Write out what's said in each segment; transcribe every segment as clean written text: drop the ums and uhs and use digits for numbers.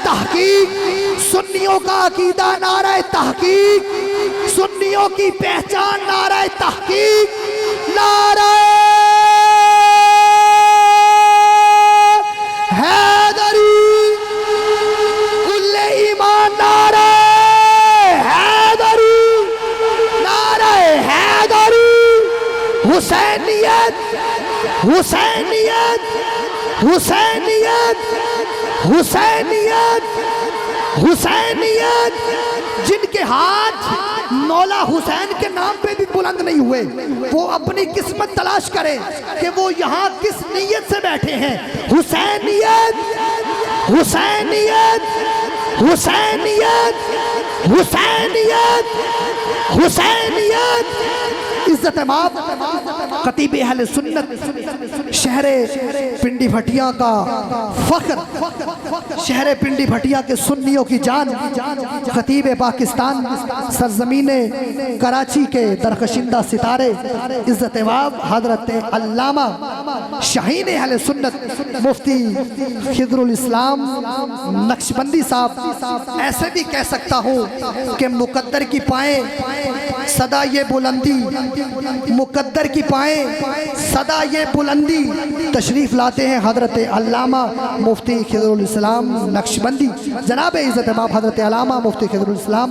तहकीक, सुन्नियों का अकीदा नारा तहकीक, सुन्नियों की पहचान नारा तहकीक, नारा हैदरी, कुल्ले ईमान नारा हैदरी, नारा हैदरी, हुसैनियत हुसैनियत हुसैनियत हुसैनियत हुसैनियत। जिनके हाथ मौला हुसैन के नाम पे भी बुलंद नहीं हुए, वो अपनी किस्मत तलाश करें कि वो यहाँ किस नीयत से बैठे हैं। हुसैनियत हुसैनियत हुसैनियत हुसैनियत हुसैनियत। इज्जत माप खतीब अहले सुन्नत शहरे पिंडी भटिया का फख्र, शहरे पिंडी भटिया के सुन्नियों की जान, खतीब पाकिस्तान सरजमीने कराची के दरकशिंदा सितारे इज्जत माप हजरत अल्लामा शाहीन अहले सुन्नत मुफ्ती खिदरुल इस्लाम नक्शबंदी साहब। ऐसे भी कह सकता हूँ कि मुकद्दर की पाएं सदा ये बुलंदी, मुकद्दर की पाएं सदा ये बुलंदी। तशरीफ लाते हैं हजरत अल्लामा मुफ्ती खिदरुल इस्लाम नक्शबंदी, जनाब इज़्ज़त माप हजरत अल्लामा मुफ्ती खिदरुल इस्लाम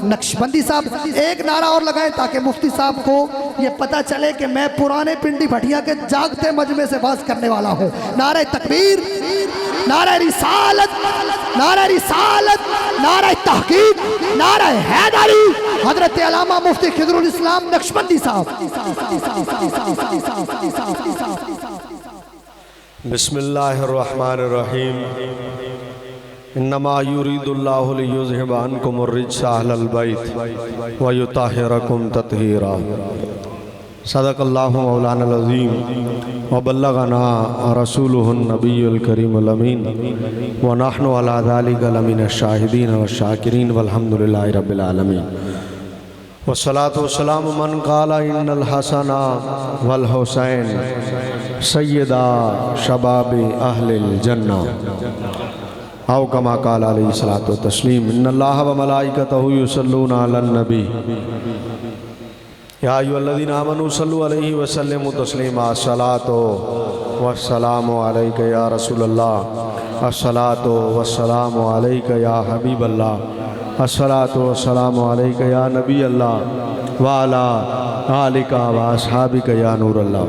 नक्शबंदी साहब। एक नारा और लगाएं ताकि मुफ्ती साहब को ये पता चले कि मैं पुराने पिंडी भटिया के जागते मजमे से बात करने वाला हूँ। नारा तकबीर, नारा रिसालत, नारा रिसालत, नारा तहकीक, नारा हैदरी, हजरत अल्लामा मुफ्ती खिदरुल इस्लाम नक्शबंदी साहब। बिस्मिल्लाहिर्रहमानिर्रहीम। इन्नमा युरीदुल्लाहु लियुज़हिबा अन्कुमुर रिज्सा अहलल बैत व युताहिरकुम तत्हीरा। सदक़ल्लाहु मौलाना अज़ीम व बल्लगना रसूलुहुन नबियुल करीमुल अमीन व नहनु अला ज़ालिका लमिन शाहिदीन व शाकिरीन वल्हम्दुलिल्लाहि रब्बिल आलमीन। वस्सलातु वस्सलामु मन क़ाला इन्नल हसना वल हुसैन सय्यदा शबाबि अहलिल जन्ना औ कमा क़ाला अलैहि सलातु व तस्लीम। इन्नल्लाह व मलाइकतहु युसल्लूना अलन नबी या अय्युहल्लज़ीना आमनू सल्लु अलैहि व सल्लिमू तस्लीमा। अस्सलातु वस्सलामु अलैका या रसूलल्लाह, अस्सलातु वस्सलामु अलैका या हबीबल्लाह, अस्सलातु वस्सलामु अलैका या नबी अल्लाह व अला आलिका व अस्हाबिका या नूर अल्लाह।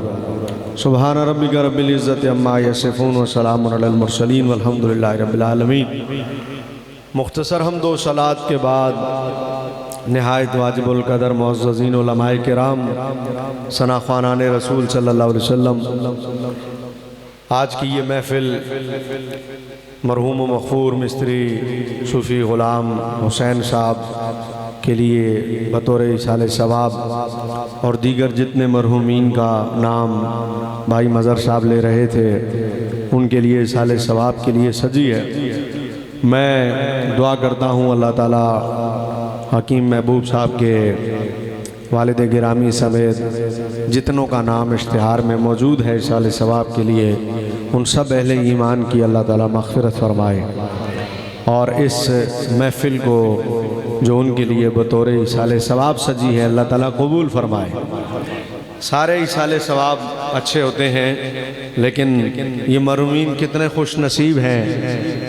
सुब्हान रब्बिका रब्बिल इज़्ज़ति अम्मा यसिफून व सलामुन अलल मुरसलीन वल्हम्दुलिल्लाहि रब्बिल आलमीन। मुख्तसर हम्द व सलात के बाद नहायत वाजिबुल कदर मुअज़्ज़ज़ीन उलमाए किराम सना ख़ानान रसूल सल्लल्लाहु अलैहि वसल्लम, आज की ये महफ़िल मरहूम मग़फ़ूर मिस्त्री सूफ़ी ग़ुलाम हुसैन साहब के लिए बतौर इसाले सवाब और दीगर जितने मरहूमीन का नाम भाई मज़र साहब ले रहे थे उनके लिए इसाले सवाब के लिए सजी है। मैं दुआ करता हूँ अल्लाह ताला हकीम महबूब साहब के वालिद गिरामी समेत जितनों का नाम इश्तिहार में मौजूद है इसाले सवाब के लिए, उन सब अहले ईमान की अल्लाह ताला मग़फ़िरत फ़रमाए और इस महफ़िल को जो उनके लिए बतौर इसाले सवाब सजी है अल्लाह ताला कबूल फ़रमाए। सारे इसाले सवाब अच्छे होते हैं, लेकिन ये मरहूमीन कितने खुश नसीब हैं,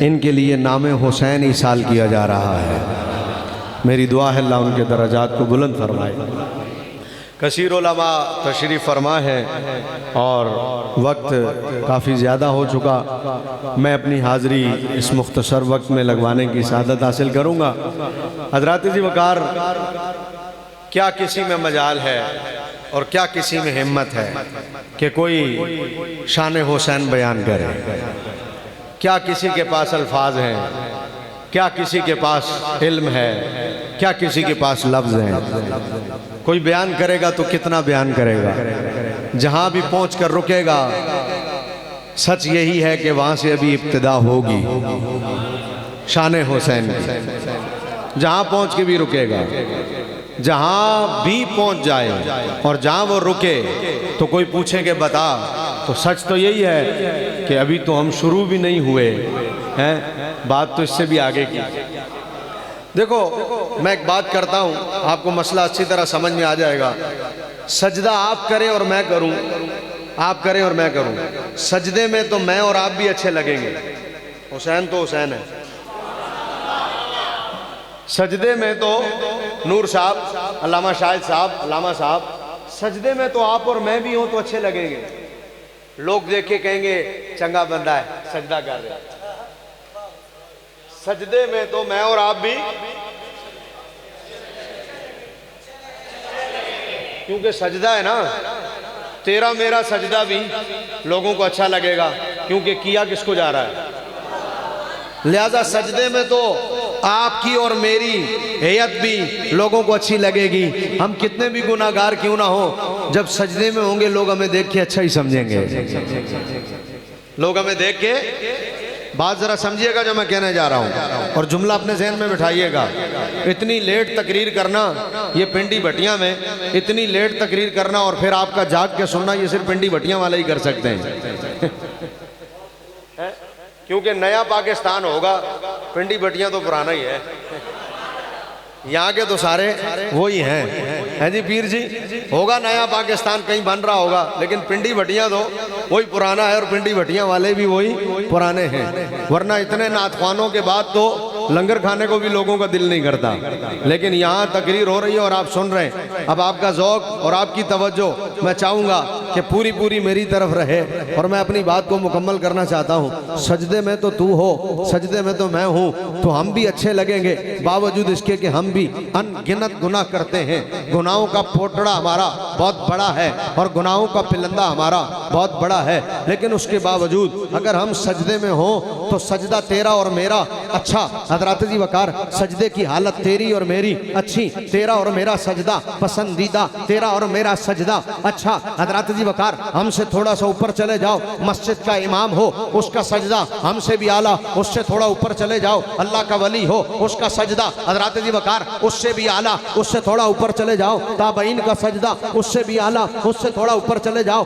इनके लिए नाम हुसैन इसाल किया जा रहा है। मेरी दुआ है अल्लाह उनके दर्जात को बुलंद फरमाए। कसीर उलमा तशरीफ़ फरमा है और वक्त काफ़ी ज़्यादा हो चुका, मैं अपनी हाज़री इस मुख्तसर वक्त में लगवाने की सआदत हासिल करूँगा। हज़रात जी वक़ार, क्या किसी में मजाल है और क्या किसी में हिम्मत है कि कोई शान हुसैन बयान करे? क्या किसी के पास अल्फाज हैं? क्या किसी के पास इल्म है? क्या किसी के पास लफ्ज़ हैं? कोई बयान करेगा तो कितना बयान करेगा? जहाँ भी पहुँच कर रुकेगा, सच यही है कि वहाँ से अभी इब्तिदा होगी शान हुसैन। जहाँ पहुँच के भी रुकेगा, जहाँ भी पहुँच जाए और जहाँ वो रुके तो कोई पूछे कि बता, तो सच तो यही है कि अभी तो हम शुरू भी नहीं हुए हैं, बात तो इससे भी आगे की। देखो मैं एक बात करता हूँ, आपको मसला अच्छी तरह समझ में आ जाएगा। सजदा आप करें और मैं करूँ, आप करें और मैं करूँ, सजदे में तो मैं और आप भी अच्छे लगेंगे। हुसैन तो हुसैन है। सजदे में तो नूर साहब, अल्लामा शाहिद साहब, अल्लामा साहब, सजदे में तो आप और मैं भी हों तो अच्छे लगेंगे। लोग देख के कहेंगे चंगा बंदा है, सजदा कर रहे। सजदे में तो मैं और आप भी, क्योंकि सजदा है ना, तेरा मेरा सजदा भी लोगों को अच्छा लगेगा, क्योंकि किया किसको जा रहा है। लिहाजा सजदे में तो आपकी और मेरी हैयत भी लोगों को अच्छी लगेगी। हम कितने भी गुनाहगार क्यों ना हो, जब सजदे में होंगे लोग हमें देख के अच्छा ही समझेंगे। लोग हमें देख के, बात जरा समझिएगा जो मैं कहने जा रहा हूँ, और जुमला अपने जहन में बिठाइएगा। इतनी लेट तकरीर करना, ये पिंडी भटिया में इतनी लेट तकरीर करना और फिर आपका जाग के सुनना, ये सिर्फ पिंडी भटिया वाले ही कर सकते हैं। क्योंकि नया पाकिस्तान होगा, पिंडी भटिया तो पुराना ही है। यहाँ के तो सारे वही हैं जी पीर जी। होगा नया पाकिस्तान कहीं बन रहा होगा, लेकिन पिंडी भटिया तो वही पुराना है, और पिंडी भटिया वाले भी वही पुराने हैं। वरना इतने नातखानों के बाद तो लंगर खाने को भी लोगों का दिल नहीं करता। लेकिन यहाँ तकरीर हो रही है और आप सुन रहे हैं। अब आपका ज़ौक़ और आपकी तवज्जो मैं चाहूँगा कि पूरी पूरी मेरी तरफ रहे, और मैं अपनी बात को मुकम्मल करना चाहता हूँ। सजदे में तो तू हो, सजदे में तो मैं हूँ, तो हम भी अच्छे लगेंगे, बावजूद इसके कि हम भी अनगिनत गुनाह करते हैं। गुनाहों का पोटड़ा हमारा बहुत बड़ा है और गुनाहों का पिलंदा हमारा बहुत बड़ा है। लेकिन उसके बावजूद अगर हम सजदे में हो तो सजदा तेरा और मेरा अच्छा। हजरत जी वकार, सजदे की हालत तेरी और मेरी अच्छी, तेरा और मेरा सजदा पसंदीदा, तेरा और मेरा सजदा अच्छा। हजरत जी वकार, हमसे थोड़ा सा ऊपर चले जाओ, मस्जिद का इमाम हो, उसका सजदा हमसे भी आला, उससे थोड़ा ऊपर चले जाओ, अल्लाह का वली हो, उसका सजदा हजरत जी वकार उससे भी आला, उससे थोड़ा ऊपर चले जाओ, ताबईन का सजदा उससे भी आला, उससे थोड़ा ऊपर चले जाओ,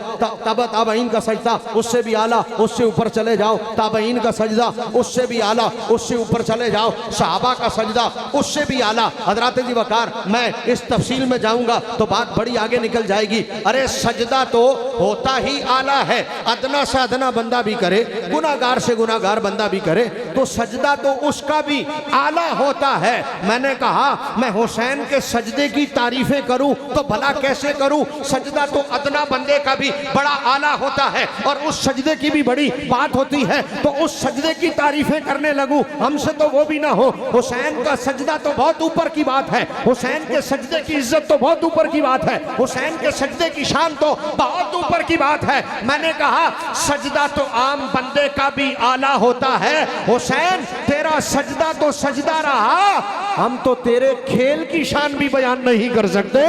ताबईन का सजदा उससे भी आला, उससे ऊपर चले जाओ, ताबईन का सजदा उससे भी आला, उससे ऊपर चले जाओ, सहाबा का सजदा उससे भी आला। हजरत जी वकार, मैं इस तफसील में जाऊंगा तो बात बड़ी आगे निकल जाएगी। अरे सजदा तो होता ही आला है, अदना से अदना बंदा भी करे, गुनाहगार से गुनाहगार बंदा भी करे, तो सजदा तो उसका भी आला होता है। मैंने कहा मैं हुसैन के सजदे की तारीफें करूं तो भला कैसे करूं? सजदा तो अदना बंदे का भी बड़ा आला होता है, और उस सजदे की भी बड़ी बात होती है, तो उस सजदे की तारीफें करने लगूं, हमसे तो वो भी ना हो। हुसैन का सजदा तो बहुत ऊपर की बात है, हुसैन के सजदे की इज्जत तो बहुत ऊपर की बात है, हुसैन के सजदे की शान तो बहुत ऊपर की बात है। मैंने कहा सजदा तो आम बंदे का भी आला होता है। हुसैन तेरा सजदा तो सजदा रहा, हम तो तेरे खेल की शान भी बयान नहीं कर सकते।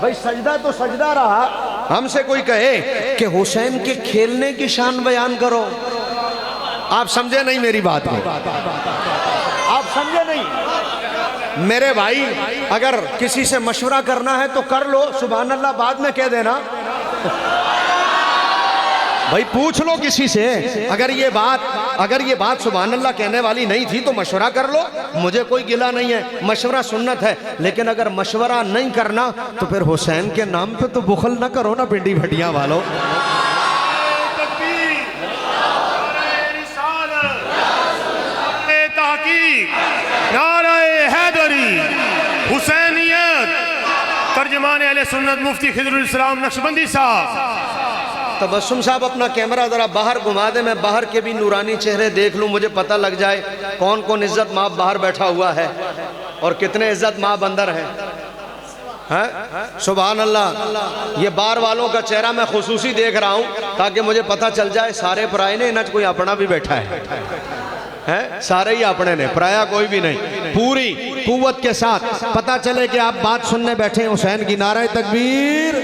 भाई सजदा तो सजदा रहा, हमसे कोई कहे कि हुसैन के खेलने की शान बयान करो, आप समझे नहीं मेरी बात को, आप समझे नहीं। मेरे भाई अगर किसी से मशवरा करना है तो कर लो, सुभान अल्लाह बाद में कह देना। भाई पूछ लो किसी से, अगर ये बात सुभान अल्लाह कहने वाली नहीं थी तो मशवरा कर लो, मुझे कोई गिला नहीं है, मशवरा सुन्नत है। लेकिन अगर मशवरा नहीं करना तो फिर हुसैन के नाम पे तो बुखल ना करो ना पिंडी भटिया वालों। हुसैनियत, तर्जमान अहले सुन्नत मुफ्ती खिजरुल इस्लाम नक्शबंदी साहब। तबस्सुम साहब अपना कैमरा जरा बाहर घुमा दे, मैं बाहर के भी नूरानी चेहरे देख लूं, मुझे पता लग जाए कौन कौन इज्जत माब बाहर बैठा हुआ है और कितने इज्जत माब अंदर हैं। सुभान अल्लाह, ये बार वालों का चेहरा मैं खुसूसी देख रहा हूं ताकि मुझे पता चल जाए सारे पराए ने, इन्हें कोई अपना भी बैठा है, सारे ही अपने ने, पराया कोई भी नहीं। पूरी कुव्वत के साथ पता चले कि आप बात सुनने बैठे हुसैन की। नारे तकबीर।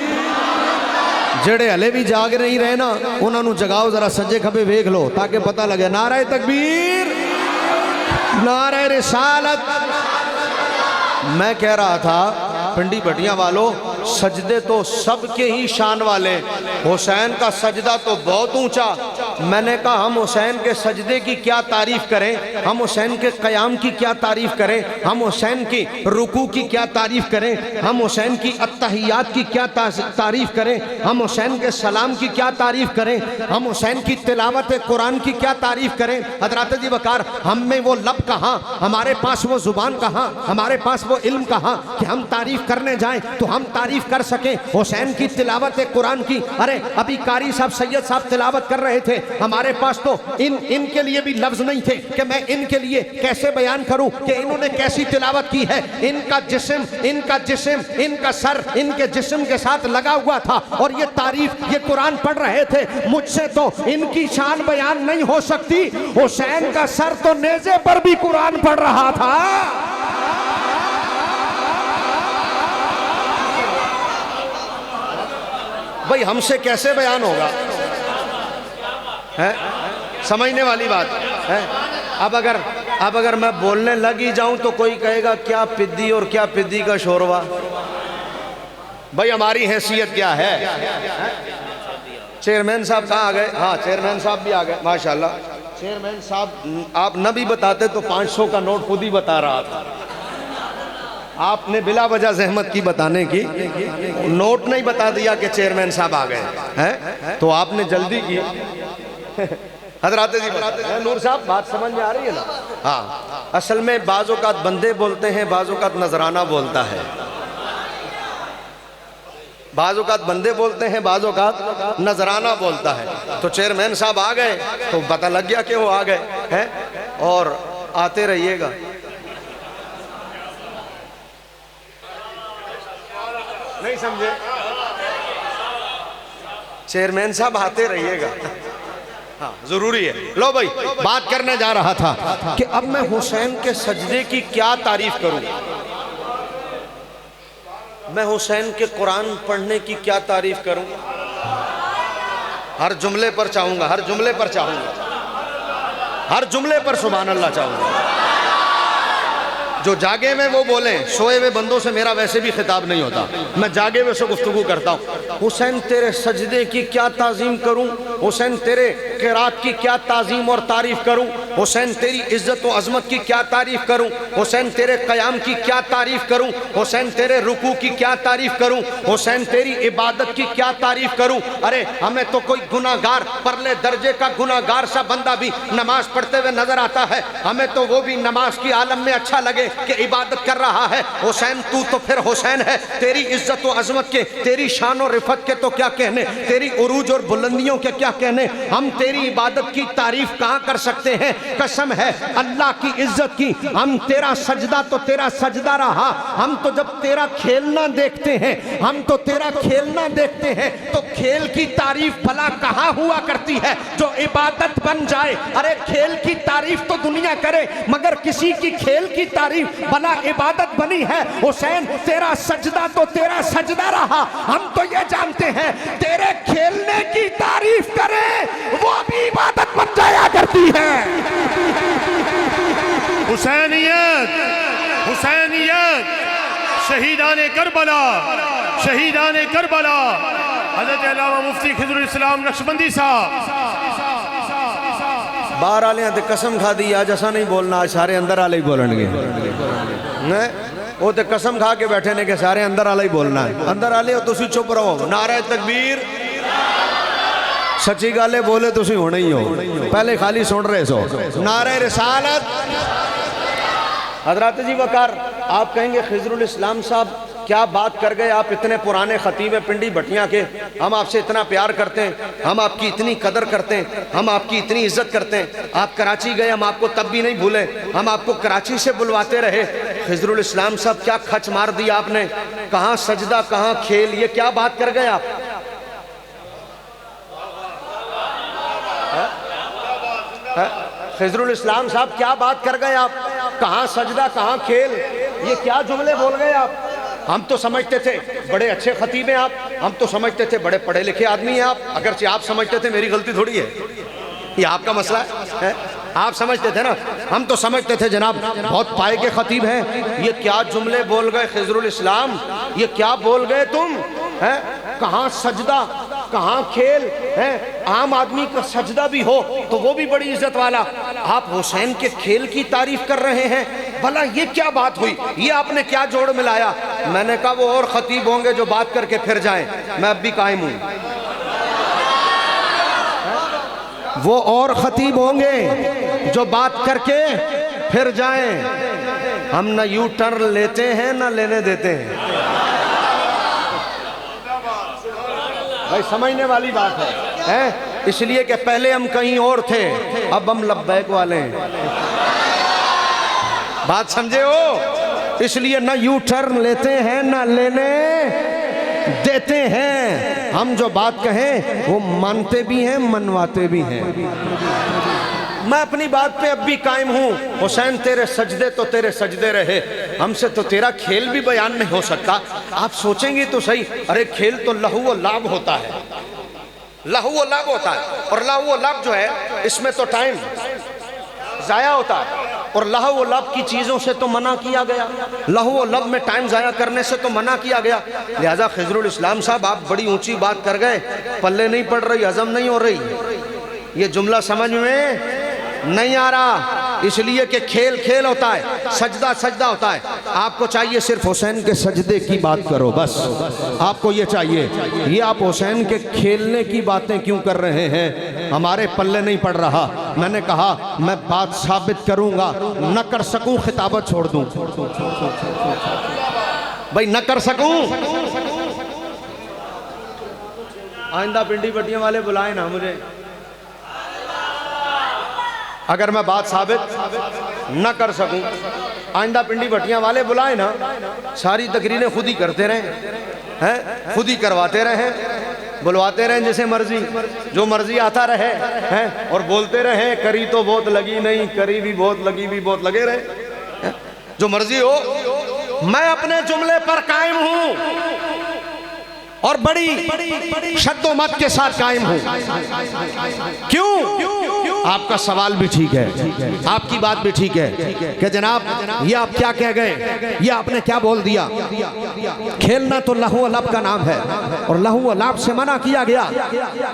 जेड़े हले भी जाग नहीं रहे ना, उन्होंने जगाओ, जरा सज्जे खबे वेख लो ताकि पता लगे। नारे तकबीर, नारे रिसालत। मैं कह रहा था पिंडी भटिया वालों, सजदे तो सबके ही शान वाले, हुसैन का सजदा तो बहुत ऊंचा। मैंने कहा हम हुसैन के सजदे की क्या तारीफ करें, हम हुसैन के क़याम की क्या तारीफ करें, हम हुसैन की रुकू की क्या तारीफ करें, हम हुसैन की अत्तहियात की क्या तारीफ करें, हम हुसैन के सलाम की क्या तारीफ करें, हम हुसैन की तिलावत कुरान की क्या तारीफ करें। हज़रत जी वकार, हम में वो लब कहाँ, हमारे पास वो जुबान कहाँ, हमारे पास वो इल्म कहाँ कि हम तारीफ करने जाएं तो हम तारीफ कर सकें हुसैन की तिलावत कुरान की। अरे अभी कारी साहब सैयद साहब तिलावत कर रहे थे, हमारे पास तो इनके लिए भी लफ्ज नहीं थे कि मैं इनके लिए कैसे बयान करूं कि इन्होंने कैसी तिलावत की है। इनका जिस्म इनका सर इनके जिस्म के साथ लगा हुआ था और ये तारीफ ये कुरान पढ़ रहे थे। मुझसे तो इनकी शान बयान नहीं हो सकती, हुसैन का सर तो नेज़े पर भी कुरान पढ़ रहा था। भाई हमसे कैसे बयान होगा, है समझने वाली बात है। अब अगर मैं बोलने लग ही जाऊं तो कोई कहेगा क्या पिद्दी और क्या पिद्दी का शोरवा। भाई हमारी हैसियत क्या है। चेयरमैन साहब कहाँ आ गए? हाँ चेयरमैन साहब भी आ गए माशाल्लाह। चेयरमैन साहब आप न भी बताते तो 500 का नोट खुद ही बता रहा था। आपने बिला वजह जहमत की बताने की, नोट नहीं बता दिया कि चेयरमैन साहब आ गए हैं, तो आपने जल्दी की। हजरात जी नूर साहब बात समझ में आ रही है ना? हाँ असल में बाज़ औक़ात बंदे बोलते हैं, बाज़ औक़ात नजराना बोलता है। बाज़ औक़ात बंदे बोलते हैं, बाज़ औक़ात नजराना बोलता है। तो चेयरमैन साहब आ गए तो पता लग गया कि वो आ गए हैं, और आते रहिएगा। नहीं समझे? चेयरमैन साहब आते रहिएगा, हाँ जरूरी है। लो भाई बात करने जा रहा था कि अब मैं हुसैन के सजदे की क्या तारीफ करूं, मैं हुसैन के कुरान पढ़ने की क्या तारीफ करूं। हर जुमले पर चाहूंगा, हर जुमले पर चाहूंगा, हर जुमले पर सुभान अल्लाह चाहूंगा। जो जागे में वो बोले, सोए हुए बंदों से मेरा वैसे भी खिताब नहीं होता, मैं जागे हुए से गुफ्तगू करता हूँ। हुसैन तेरे सजदे की क्या ताज़ीम करूँ, हुसैन तेरे क़िरात की क्या ताज़ीम और तारीफ़ करूँ, हुसैन तेरी इज़्ज़त व अज़मत की क्या तारीफ़ करूँ, हुसैन तेरे क़याम की क्या तारीफ़ करूँ, हुसैन तेरे रुकू की क्या तारीफ़ करूँ, हुसैन तेरी इबादत की क्या तारीफ़ करूँ। अरे हमें तो कोई गुनाहगार, परले दर्जे का गुनाहगार सा बंदा भी नमाज पढ़ते हुए नजर आता है, हमें तो वो भी नमाज की आलम में अच्छा लगे कि इबादत कर रहा है। हुसैन तू तो फिर हुसैन है, तेरी इज्जत व अजमत के, तेरी शान और रिफत के तो क्या कहने, तेरी उरूज और बुलंदियों के क्या कहने। हम तेरी इबादत की तारीफ कहाँ कर सकते हैं। कसम है अल्लाह की इज्जत की, हम तेरा सजदा तो तेरा सजदा रहा। हम तो जब तेरा खेलना देखते हैं, हम तो तेरा खेलना देखते हैं तो खेल की तारीफ भला कहाँ हुआ करती है जो इबादत बन जाए। अरे खेल की तारीफ तो दुनिया करे, मगर किसी की खेल की तारीफ भला इबादत बनी है। हुसैन तेरा सजदा तो तेरा सजदा रहा। हम तो ये जानते हैं तेरे खेलने की तारीफ करें वो भी इबादत बन जाया करती है। हुसैनियत, हुसैनियत, शहीदाने करबला, शहीदाने करबला, हज़रत अल्लामा मुफ्ती खिज़रुल इस्लाम नक्शबंदी साहब। बाहर आले ते कसम खा दी आज ऐसा नहीं बोलना, आज सारे अंदर आले ही बोलणगे। वो तो कसम खा के बैठे ने कि सारे अंदर आले ही बोलना है। अंदर आले हो तुसी चुप रहो, नारा तकबीर, सच्ची गल है बोले तुसी होना ही हो, पहले खाली सुन रहे सो। नारे रिसालत। हजरत जी वकार आप कहेंगे खिज़रुल इस्लाम साहब क्या बात कर गए, आप इतने पुराने खतीब हैं पिंडी भटिया के, हम आपसे इतना प्यार करते हैं, हम आपकी इतनी कदर करते हैं, हम आपकी इतनी इज्जत करते हैं। आप कराची गए, हम आपको तब भी नहीं भूले, हम आपको कराची से बुलवाते रहे। खिज़रुल इस्लाम साहब क्या खच मार दिया आपने, कहाँ सजदा कहाँ खेल, ये क्या बात कर गए आप। खिज़रुल इस्लाम साहब क्या बात कर गए आप, कहाँ सजदा कहाँ खेल, ये क्या जुमले बोल गए आप। हम तो समझते थे बड़े अच्छे खतीब हैं आप, हम तो समझते थे बड़े पढ़े लिखे आदमी हैं आप, अगरचे आप समझते थे, मेरी गलती थोड़ी है, ये आपका मसला है। आप समझते थे ना, हम तो समझते थे जनाब बहुत पाए के खतीब हैं। ये क्या जुमले बोल गए खिज़रुल इस्लाम, ये क्या बोल गए तुम? हैं? कहाँ सजदा, कहाँ खेल है? आम आदमी का सजदा भी हो तो वो भी बड़ी इज्जत वाला, आप हुसैन के खेल की तारीफ कर रहे हैं। भला ये क्या बात हुई? ये आपने क्या जोड़ मिलाया? मैंने कहा वो और खतीब होंगे जो बात करके फिर जाएं, मैं अब भी कायम हूं। वो और खतीब होंगे जो बात करके फिर जाएं, हम ना यू टर्न लेते हैं ना लेने देते हैं। भाई समझने वाली बात है? इसलिए कि पहले हम कहीं और थे, अब हम लब्बैक वाले हैं। बात समझे हो? इसलिए ना यू टर्न लेते हैं ना लेने देते हैं। हम जो बात कहें वो मानते भी हैं, मनवाते भी हैं। मैं अपनी बात पे अब भी कायम हूं। हुसैन तेरे सजदे तो तेरे सजदे रहे, हमसे तो तेरा खेल भी बयान नहीं हो सकता। आप सोचेंगे तो सही, अरे खेल तो लहू व लाभ होता है, लहू व लाभ होता है। और लहू व लाभ जो है इसमें तो टाइम जाया होता है, और लहू व लाभ की चीजों से तो मना किया गया। लहू व लाभ में टाइम जाया करने से तो मना किया गया। लिहाजा खिजरुल इस्लाम साहब आप बड़ी ऊंची बात कर गए, पल्ले नहीं पड़ रही, हजम नहीं हो रही, ये जुमला समझ में नहीं आ रहा। इसलिए कि खेल खेल होता है, सजदा सजदा होता है। आपको चाहिए सिर्फ हुसैन के सजदे की बात करो, बस आपको ये चाहिए। ये आप हुसैन के खेलने की बातें क्यों कर रहे हैं? हमारे पल्ले नहीं पड़ रहा। मैंने कहा मैं बात साबित करूंगा, न कर सकूं खिताबत छोड़ दूं। भाई न कर सकूं, आइंदा पिंडी पट्टियों वाले बुलाए ना मुझे। अगर मैं बात साबित न कर सकूं, आइंदा पिंडी भट्टियां वाले बुलाए ना, सारी तकरीरें खुद ही करते रहे हैं, खुद ही करवाते रहे, बुलवाते रहे जैसे मर्जी, जो मर्जी आता रहे हैं, और बोलते रहे करी तो बहुत लगी नहीं, करी भी बहुत लगी भी बहुत लगे रहे, जो मर्जी हो। मैं अपने जुमले पर कायम हूं और बड़ी शद्दो मत के साथ कायम हूं। क्यों? आपका सवाल भी ठीक है, आपकी बात भी ठीक है कि जनाब ये आप क्या कह गए, ये आपने क्या बोल दिया। खेलना तो लहू अलब का नाम है और लहू अलब से मना किया गया।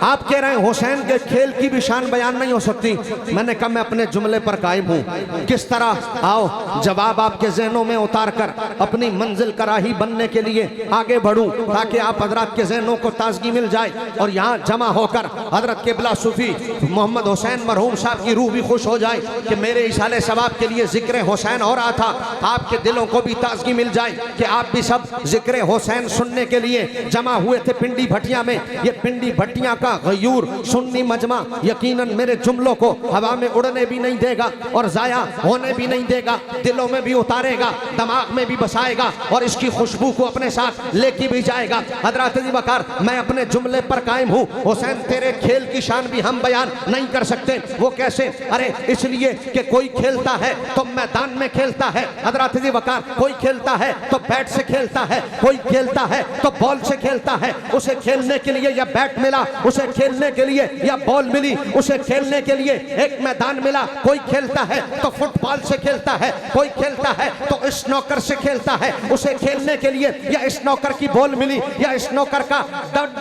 आप कह रहे हैं हुसैन के खेल की भी शान बयान नहीं हो सकती। मैंने कहा मैं अपने जुमले पर कायम हूं। किस तरह? आओ जवाब आपके ज़हनों में उतार कर अपनी मंजिल का राही बनने के लिए आगे बढ़ूं, ताकि आप हजरत के ज़हनों को ताजगी मिल जाए और यहाँ जमा होकर हजरत क़िबला सूफी मोहम्मद हुसैन मरहूम साहब की रूह भी खुश हो जाए कि मेरे इशाले सवाब के लिए जिक्र हुसैन हो रहा था। आपके दिलों को भी ताजगी मिल जाए कि आप भी सब जिक्र हुसैन सुनने के लिए जमा हुए थे पिंडी भट्टियां में। ये पिंडी भट्टियां का गयूर सुन्नी मजमा यकीनन मेरे जुमलों को हवा में उड़ने भी नहीं देगा और जाया होने भी नहीं देगा, दिलों में भी उतारेगा, दिमाग में भी बसाएगा और इसकी खुशबू को अपने साथ लेके भी जाएगा। हजरत अबू बकर मैं अपने जुमले पर कायम हूँ। हुसैन तेरे खेल की शान भी हम बयान नहीं कर सकते। वो कैसे? अरे इसलिए कि कोई खेलता है तो मैदान में खेलता है हजरत अबू बकर, कोई खेलता है तो बैट से खेलता है, कोई खेलता है तो बॉल से खेलता है। उसे खेलने के लिए या बैट मिला, उसे खेलने के लिए या बॉल मिली, उसे खेलने के लिए एक मैदान मिला। कोई खेलता है तो फुटबॉल से खेलता है, कोई खेलता है तो स्नॉकर से खेलता है। उसे खेलने के लिए या स्नॉकर की बॉल मिली या स्नॉकर का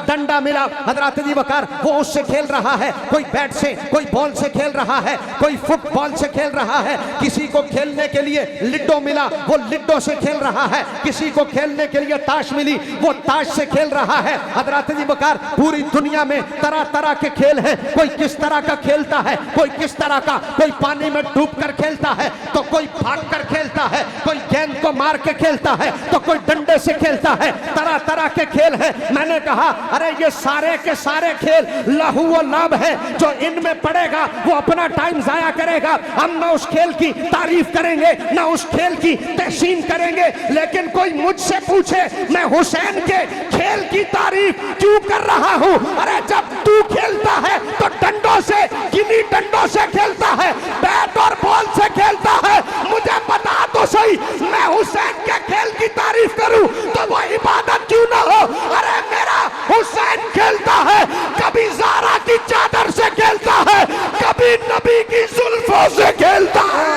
डंडा मिला, हजरत अबू बकर वो उससे खेल रहा है। कोई बैट से, कोई बॉल से खेल रहा है, कोई फुटबॉल से खेल रहा है। किसी को खेलने के लिए लिड्डो मिला, वो लिड्डो से खेल रहा है। किसी को खेलने के लिए ताश मिली, वो ताश से खेल रहा है। हजरत अबू बकर पूरी दुनिया में तरह तरह के खेल हैं। कोई किस तरह का खेलता है, कोई किस तरह का, कोई पानी में डूब कर खेलता है तो कोई भाग कर खेलता है, कोई गेंद को मार के खेलता है तो कोई डंडे से खेलता है। तरह तरह के खेल हैं। मैंने कहा अरे ये सारे के सारे खेल लहू व लाभ है। जो इनमें पड़ेगा वो अपना टाइम जाया करेगा। हम ना उस खेल की तारीफ करेंगे ना उस खेल की तहसीन करेंगे। लेकिन कोई मुझसे पूछे मैं हुसैन के खेल की तारीफ क्यों कर रहा हूं? अरे जब तू खेलता है तो डंडों से, गिनी डंडों से खेलता है, बैट और बॉल से खेलता है। मुझे बता तो सही, मैं हुसैन के खेल की तारीफ करूं तो वो इबादत क्यों ना हो? अरे मेरा हुसैन खेलता है, कभी ज़ारा की चादर से खेलता है, कभी नबी की जुल्फों से खेलता है।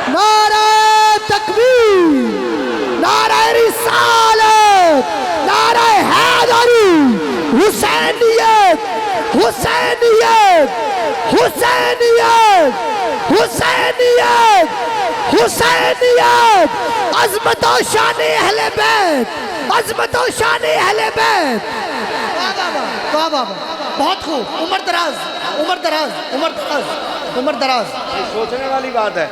नारे तकबीर, नारे रिसालत। हुसैनियत हुसैनियत हुसैनियत हुसैनियत, अज़मत और शान अहले बैत, अज़मत और शान अहले बैत। वाह वाह, बहुत खूब। उम्र दराज, उम्र दराज, उम्र दराज, उम्र दराज। सोचने वाली बात है।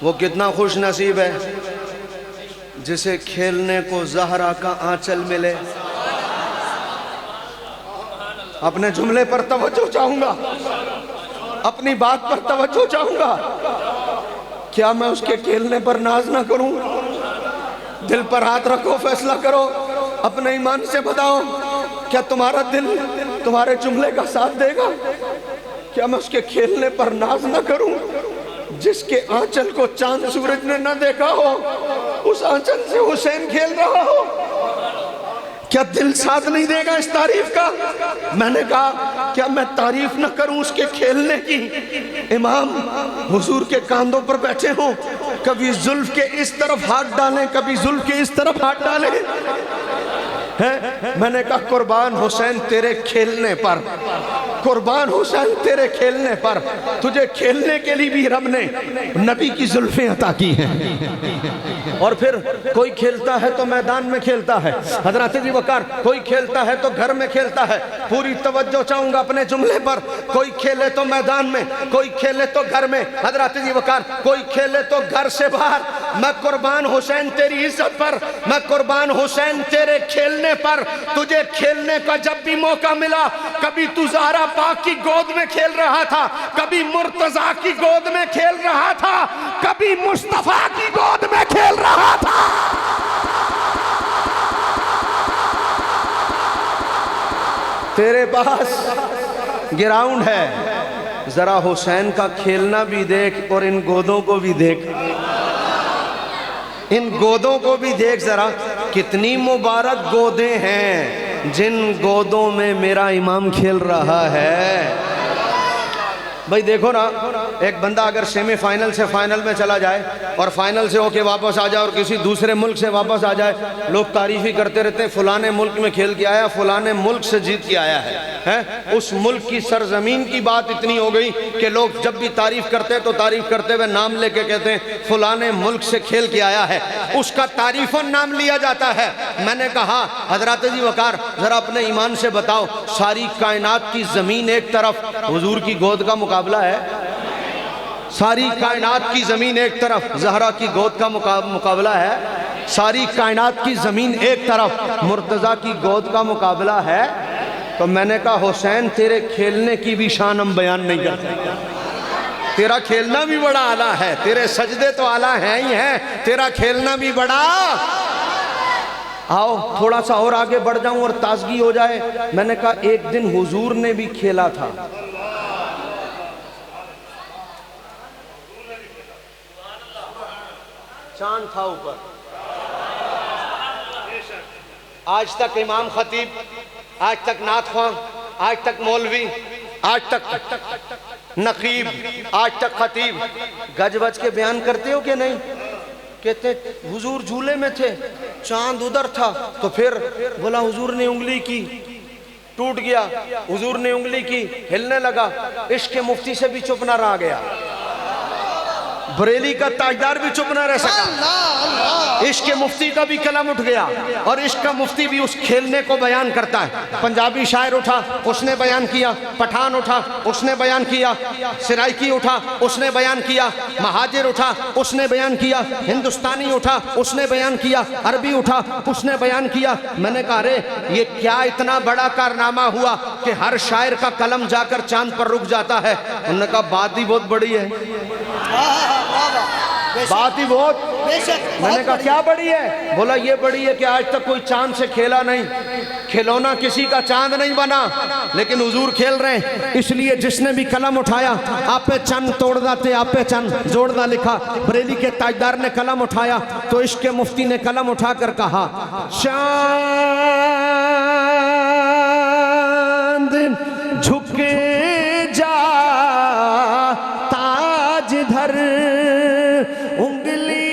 वो कितना खुश नसीब है जिसे खेलने को ज़हरा का आंचल मिले। अपने जुमले पर तवज्जो चाहूंगा, अपनी बात पर तवज्जो चाहूंगा। क्या मैं उसके खेलने पर नाज ना करूं? दिल पर हाथ रखो, फैसला करो, अपने ईमान से बताओ, क्या तुम्हारा दिल तुम्हारे जुमले का साथ देगा? क्या मैं उसके खेलने पर नाज ना करूं? जिसके आंचल को चांद सूरज ने न देखा हो, उस आंचल से हुसैन खेल रहा हो, क्या दिल साथ नहीं देगा इस तारीफ का? मैंने कहा क्या मैं तारीफ न करूं उसके खेलने की? इमाम हुजूर के कांधों पर बैठे हों, कभी जुल्फ के इस तरफ हाथ डालें, कभी जुल्फ के इस तरफ हाथ डालें। है मैंने कहा कुर्बान हुसैन तेरे खेलने पर, कुर्बान हुसैन तेरे खेलने पर। तुझे खेलने के लिए भी रब ने नबी की जुल्फें अता की हैं। और फिर कोई खेलता है तो मैदान में खेलता है, हजरत जी वकार, कोई खेलता है तो घर में खेलता है। पूरी तवज्जो चाहूंगा अपने जुमले पर। कोई खेले तो मैदान में, कोई खेले तो घर में, हजरत जी वकार, कोई खेले तो घर से बाहर। मैं कुर्बान हुसैन तेरी इज्जत पर, मैं कुर्बान हुसैन तेरे खेलने पर। तुझे खेलने का जब भी मौका मिला, कभी तू ज़हरा पाक की गोद में खेल रहा था, कभी मुर्तजा की गोद में खेल रहा था, कभी मुस्तफा की गोद में खेल रहा था। तेरे पास ग्राउंड है, जरा हुसैन का खेलना भी देख और इन गोदों को भी देख, इन गोदों को भी देख जरा। कितनी मुबारक गोदें हैं जिन गोदों में मेरा इमाम खेल रहा है। भाई देखो ना, एक बंदा अगर सेमीफाइनल से फाइनल में चला जाए और फाइनल से होके वापस आ जाए और किसी दूसरे मुल्क से वापस आ जाए, लोग तारीफ ही करते रहते हैं, फलाने मुल्क में खेल के आया, फलाने मुल्क से जीत के आया है। उस मुल्क की सरजमीन की बात इतनी हो गई कि लोग जब भी तारीफ करते हैं तो तारीफ करते हुए नाम लेके कहते हैं फलाने मुल्क से खेल के आया है, उसका तारीफन नाम लिया जाता है। मैंने कहा हजरत जी वकार, जरा अपने ईमान से बताओ, सारी कायनात की जमीन एक तरफ, हुजूर की गोद का मुकाबला है। सारी कायनात की जमीन एक तरफ, ज़हरा की गोद का मुकाबला है। सारी कायनात की जमीन एक तरफ, मुर्तज़ा की गोद का मुकाबला है। तो मैंने कहा हुसैन तेरे खेलने की भी शान हम बयान नहीं कर सकते। तेरा खेलना भी बड़ा आला है, तेरे सजदे तो आला हैं ही हैं, तेरा खेलना भी बड़ा। आओ थोड़ा सा और आगे बढ़ जाऊं और ताजगी हो जाए। मैंने कहा एक दिन हुजूर ने भी खेला था। चांद था ऊपर। आज तक इमाम खतीब, आज तक नात ख्वां, आज तक मौलवी, आज तक नकीब, आज तक खतीब गज बज के बयान करते हो कि नहीं? कहते हुजूर झूले में थे, चांद उधर था, तो फिर बोला हुजूर ने उंगली की, टूट गया, हुजूर ने उंगली की, हिलने लगा। इश्क के मुफ्ती से भी चुप ना रह गया, बरेली का ताजदार भी चुप ना रह सका, इश्क के मुफ्ती का भी कलम उठ गया। और इश्क का मुफ्ती भी उस खेलने को बयान करता है। पंजाबी शायर उठा, उसने बयान किया, पठान उठा, उसने बयान किया, सिराइकी उठा, उसने बयान किया, महाजिर उठा, उसने बयान किया, हिंदुस्तानी उठा, उसने बयान किया, अरबी उठा, उसने बयान किया। मैंने कहा अरे ये क्या इतना बड़ा कारनामा हुआ कि हर शायर का कलम जाकर चांद पर रुक जाता है? उन्होंने कहा बात ही बहुत बड़ी है, बात ही बहुत। मैंने कहा क्या बड़ी है? बोला ये बड़ी है कि आज तक कोई चांद से खेला नहीं, खिलौना किसी का चांद नहीं बना, लेकिन हुजूर खेल रहे हैं। इसलिए जिसने भी कलम उठाया, आप पे चंद तोड़ दाते, आप पे चंद जोड़ना लिखा। बरेली के ताजदार ने कलम उठाया तो इश्क के मुफ्ती ने कलम उठाकर कहा चांद झुके जा ताज धर, उंगली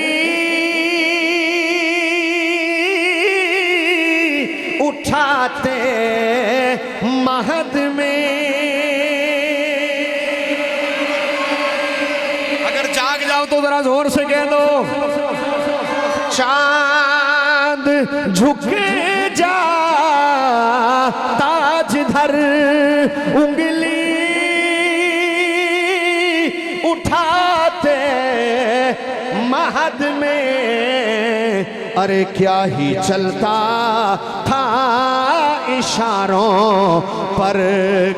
उठाते तो जरा जोर से कह दो। चांद झुक जा ताज धर, उंगली उठाते महद में, अरे क्या ही चलता था इशारों पर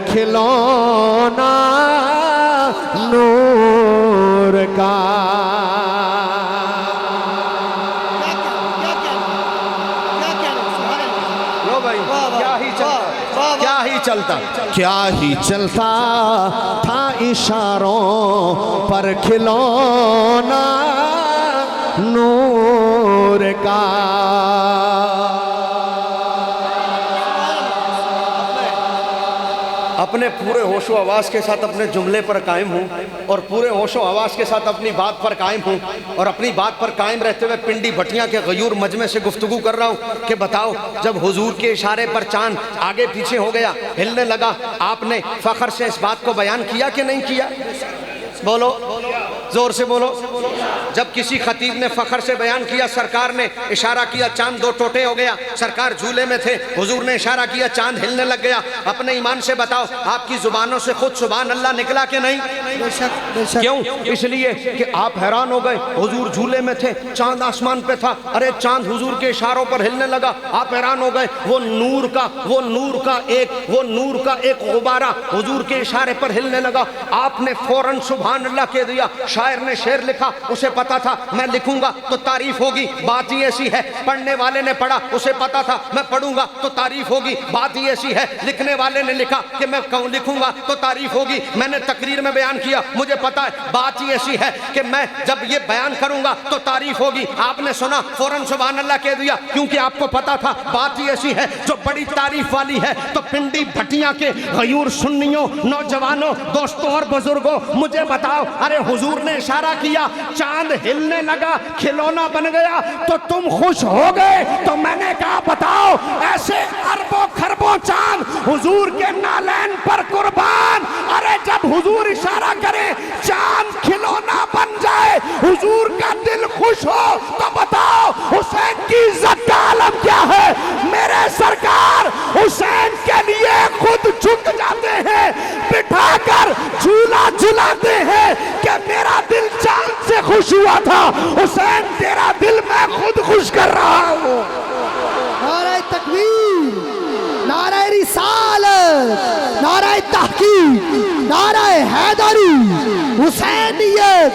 खिलौना नूर का। लो भाई, क्या ही चलता, क्या ही चलता, क्या ही चलता था इशारों पर खिलौना नूर का। अपने पूरे होशो आवाज़ के साथ अपने जुमले पर कायम हूँ और पूरे होशो आवाज़ के साथ अपनी बात पर कायम हूँ और अपनी बात पर कायम रहते हुए पिंडी भटिया के गयूर मजमे से गुफ्तगू कर रहा हूँ कि बताओ, जब हुजूर के इशारे पर चांद आगे पीछे हो गया, हिलने लगा, आपने फ़ख्र से इस बात को बयान किया कि नहीं किया? बोलो, जोर से बोलो। जब किसी खतीब ने फ़ख्र से बयान किया, सरकार ने इशारा किया, चांद दो टोटे हो गया, सरकार झूले में थे, हुजूर ने इशारा किया, चांद हिलने लग गया, अपने ईमान से बताओ आपकी जुबानों से खुद सुभान अल्लाह निकला कि नहीं? बेशक, बेशक। क्यों? इसलिए कि आप हैरान हो गए, हुजूर झूले में थे, चांद आसमान पे था, अरे चांद हुजूर के इशारों पर हिलने लगा, आप हैरान हो गए। वो नूर का एक गुब्बारा हुजूर के इशारे पर हिलने लगा, आपने फौरन सुभान अल्लाह कह दिया। शायर ने शेर लिखा, उसे पता था मैं लिखूंगा तो तारीफ होगी, बात ही ऐसी है। पढ़ने वाले ने पढ़ा, उसे पता था मैं पढ़ूंगा तो तारीफ होगी, बात ही ऐसी है। लिखने वाले ने लिखा कि मैं लिखूंगा तो तारीफ होगी, मैंने तकरीर में बयान किया, मुझे पता है बात ही ऐसी है कि मैं जब ये बयान करूंगा तो तारीफ होगी। आपने सुना, फौरन सुभान अल्लाह कह दिया, क्योंकि आपको पता था बात ही ऐसी है जो बड़ी तारीफ वाली है। तो पिंडी भटिया के गयूर सुन्नियों, नौजवानों, दोस्तों और बुजुर्गों, मुझे बताओ, अरे हुजूर ने इशारा किया, चांद हिलने लगा, खिलौना बन गया, तो तुम खुश हो गए? तो मैंने कहा बताओ, ऐसे अरबों खरबों चांद हुजूर के नालैन पर कुर्बान। अरे जब हुजूर इशारा करे, चांद खिलौना बन जाए, हुजूर का दिल खुश हो, तो बताओ हुसैन की इज्जत का आलम क्या है? मेरे सरकार हुसैन के लिए खुद झुक जाते हैं, बिठाकर झूला झुलाते हैं कि मेरा दिल चांद से खुश हुआ था, हुसैन तेरा दिल मैं खुद खुश कर रहा हूँ। नारे तकबीर, नारे रिसालत, नारे तहकीक, नारे हैदरी, हुसैनियत,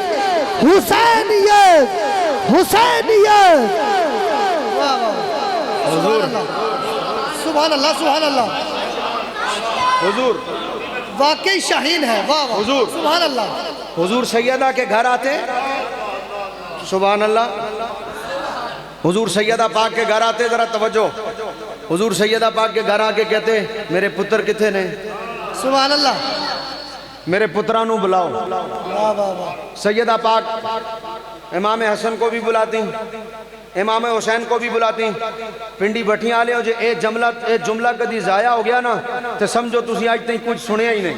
हुसैनियत, हुसैनियत। हुजूर, सुभान अल्लाह, सुभान अल्लाह। हुजूर वाकई शाहीन है, वाह वाह, हुजूर, सुभान अल्लाह। हुजूर सैयदा के घर आते, सुभान अल्लाह, हुजूर सैयदा पाक के घर आते, जरा तवज्जो, हुजूर सैयदा पाक के घर आके कहते, मेरे पुत्र किथे ने? सुभान अल्लाह, मेरे पुत्रा नू बुलाओ। वाह वाह वाह। सैयदा पाक इमाम हसन को भी बुलाती, इमाम हुसैन को भी बुलाती। पिंडी भटिया वाले हो जे ए जुमला कदी जाया हो गया ना, तो समझो तुसी आज तक कुछ सुनिया ही नहीं,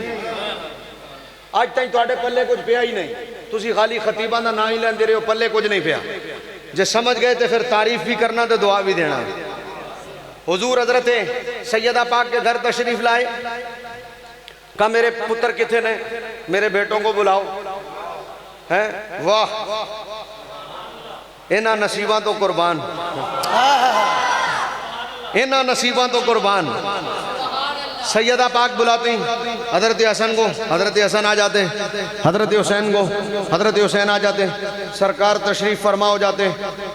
आज तक तुहाडे पल्ले कुछ पिया ही नहीं, तुसी खाली खतीबा का ना ही लेंदे रहे हो, पल्ले कुछ नहीं पिया। जे समझ गए तो फिर तारीफ भी करना तो दुआ भी देना। हुजूर हजरत सैयदा पाक के घर तशरीफ लाए, कहा मेरे पुत्र किथे ने? मेरे बेटों को बुलाओ। हैं? वाह, इन्ह नसीबा तो कुर्बान, इन्ह नसीबा तो कुर्बान। सैयदा पाक बुलाती हजरत हसन को, हजरत हसन आ जाते, हजरत हुसैन को, हजरत हुसैन आ जाते, सरकार तशरीफ फरमा हो जाते।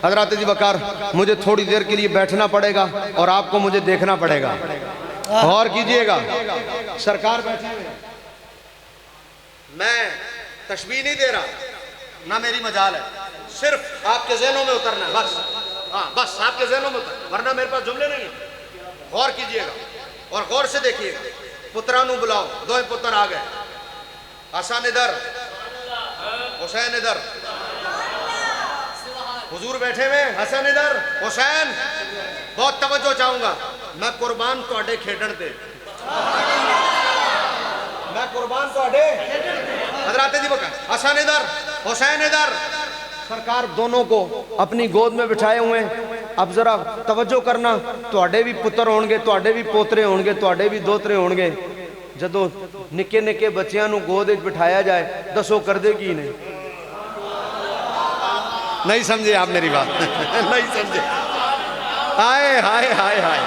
हजरत जी वकार, मुझे थोड़ी देर के लिए बैठना पड़ेगा और आपको मुझे देखना पड़ेगा, और कीजिएगा। सरकार बैठे हुए, मैं तशबीह नहीं दे रहा, ना मेरी मजाल है, सिर्फ आपके ज़हनों में उतरना है, बस। हाँ बस आपके ज़हनों में उतर, वरना मेरे पास जुमले नहीं है। गौर कीजिएगा और गौर से देखिएगा। पुत्रानु बुलाओ, दो पुत्र आ गए, हसन इधर, हुसैन इधर, हुजूर बैठे हुए, हसन इधर, हुसैन। बहुत तवज्जो चाहूंगा, मैं कुर्बान तुहाडे खेडण ते, मैं कुर्बान तुहाडे। हजरत जी बका, हसन इधर, हुसैन इधर। सरकार दोनों को अपनी गोद में बिठाए हुए हैं। अब जरा तवज्जो करना, तुहाडे भी पुत्र होंगे, तुहाडे भी पोतरे होंगे, तुहाडे भी दोतरे होंगे। जदों निक्के निक्के बच्चों को गोद में बिठाया जाए, दसो कर दे की नहीं? नहीं समझे आप मेरी बात? नहीं समझे? हाय हाय हाय हाय।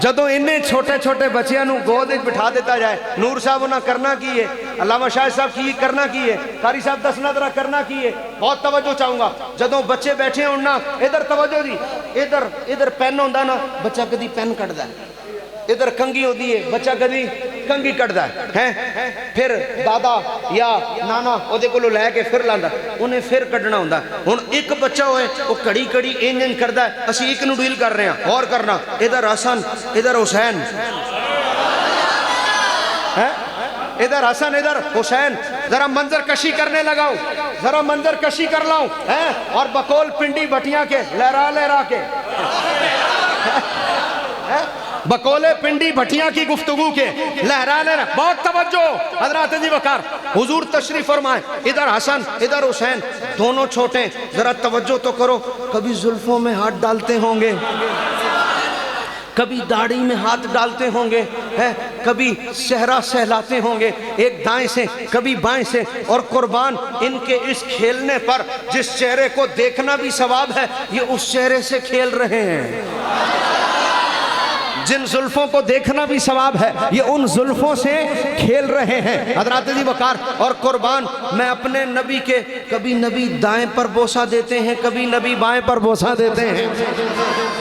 जदों इन्ने छोटे छोटे बच्चों को गोद में बिठा दिता जाए, नूर साहब उन्हें करना की है, अल्लामा शाहिद साहब की करना की है, कारी साहब दसना जरा करना की है। बहुत तवज्जो चाहूंगा। जदों बच्चे बैठे हो ना, इधर तवज्जो जी, इधर इधर पेन होंदा ना, बच्चा कदी पेन कटदा है, इधर कंगी होती है, बच्चा कदी कंगी कटदा है, फिर दादा या नाना ओदे कोलों लैके फिर लांदा, उन्हें फिर कटना होंदा। हुण एक बच्चा होए वो घड़ी घड़ी इंज इंज करदा है, असीं एक नूं डील कर रहे हैं और करना, इधर हसन इधर हुसैन है, इधर हसन इधर हुसैन। जरा मंजर कशी करने लगाओ, जरा मंजर कशी कर लाऊं है, और बकौल पिंडी भटिया के लहरा लहरा के बकौले पिंडी भटिया की गुफ्तगू के लहरा लहरा। बहुत तवज्जो हजरात जी वकार, हुजूर तशरीफ फरमाए। इधर हसन इधर हुसैन, दोनों छोटे। जरा तवज्जो तो करो। कभी जुल्फों में हाथ डालते होंगे, कभी दाढ़ी में हाथ डालते होंगे, है कभी सहरा सहलाते होंगे, एक दाएं से कभी बाएं से। और कुर्बान इनके इस खेलने पर जिस चेहरे को देखना भी सवाब है, ये उस चेहरे से खेल रहे हैं। जिन जुल्फों को देखना भी सवाब है, ये उन जुल्फों से खेल रहे हैं हजरात जी वकार। और कुर्बान मैं अपने नबी के, कभी नबी दाएं पर बोसा देते हैं, कभी नबी बाएं पर बोसा देते हैं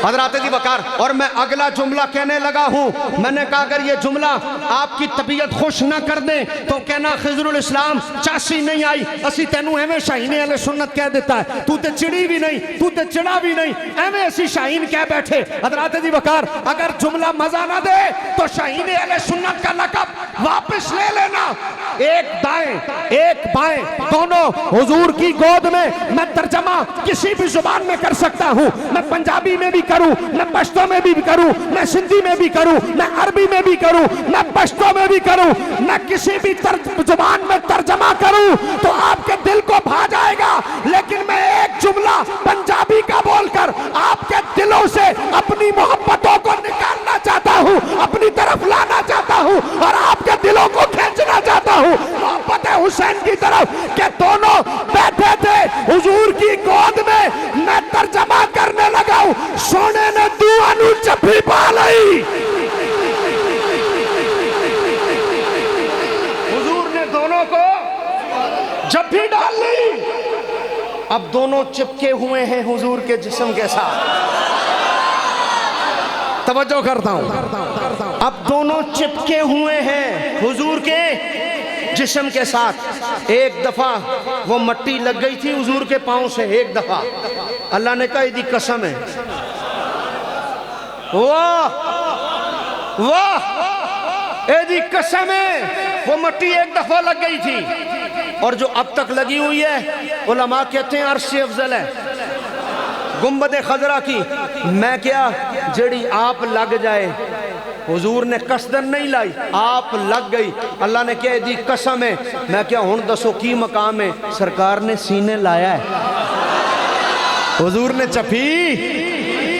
हजरात जी वकार। और मैं अगला जुमला कहने लगा हूं। मैंने कहा अगर ये जुमला आपकी तबीयत खुश ना कर दे तो कहना खिजरुल इस्लाम चासी नहीं आई, असी तेनू एवें शाहीन अहले सुन्नत कह देता है, तू ते चिड़ी भी नहीं, तू ते चिड़ा भी नहीं, एवें असी शाहीन कह बैठे हजरात जी वकार। अगर जुमला मजा ना दे तो शाहीन अहले सुन्नत का लक़ब वापस ले लेना। एक दाएं एक बाएं दोनों हुजूर की गोद में। मैं तर्जमा किसी भी जुबान में कर सकता हूं, मैं पंजाबी में भी करूं, मैं पश्तो में भी करूं, मैं सिंधी में भी करूं, मैं अरबी में भी करूं, मैं पश्तो में भी करूं, मैं किसी भी जुबान में तर्जमा करूं तो आपके दिल को भा जाएगा। लेकिन मैं एक जुमला पंजाबी का बोलकर आपके दिलों से अपनी मोहब्बतों को निकालना चाहता हूं, अपनी तरफ लाना चाहता हूं और आपके दिलों को खींचना चाहता हूं मोहब्बत हुसैन की तरफ। के दोनों बैठे थे हुजूर की गोद में, मैं तर्जमा करने लगा हूं। सोने ने दुआ नू जफ्फी पा लई, हुजूर ने दोनों को जफ्फी डाल ली। अब दोनों चिपके हुए हैं हुजूर के जिस्म के साथ। तवज्जो करता हूं, अब दोनों चिपके हुए हैं हुजूर के जिस्म के साथ। एक दफा वो मट्टी लग गई थी हुजूर के पांव से, एक दफा अल्लाह ने कहा इदी कसम है, वाह वाह एदी कसम है, वो मट्टी एक दफा लग गई थी। और जो अब तक लगी हुई है उलमा कहते हैं अर्श से अफजल है गुंबद खजरा की। मैं क्या जड़ी आप लग जाए, हुजूर ने कसदन नहीं लाई, आप लग गई। अल्लाह ने क्या दी कसम है। मैं क्या हुण दसो की मकाम है, सरकार ने सीने लाया है, हुजूर ने चफी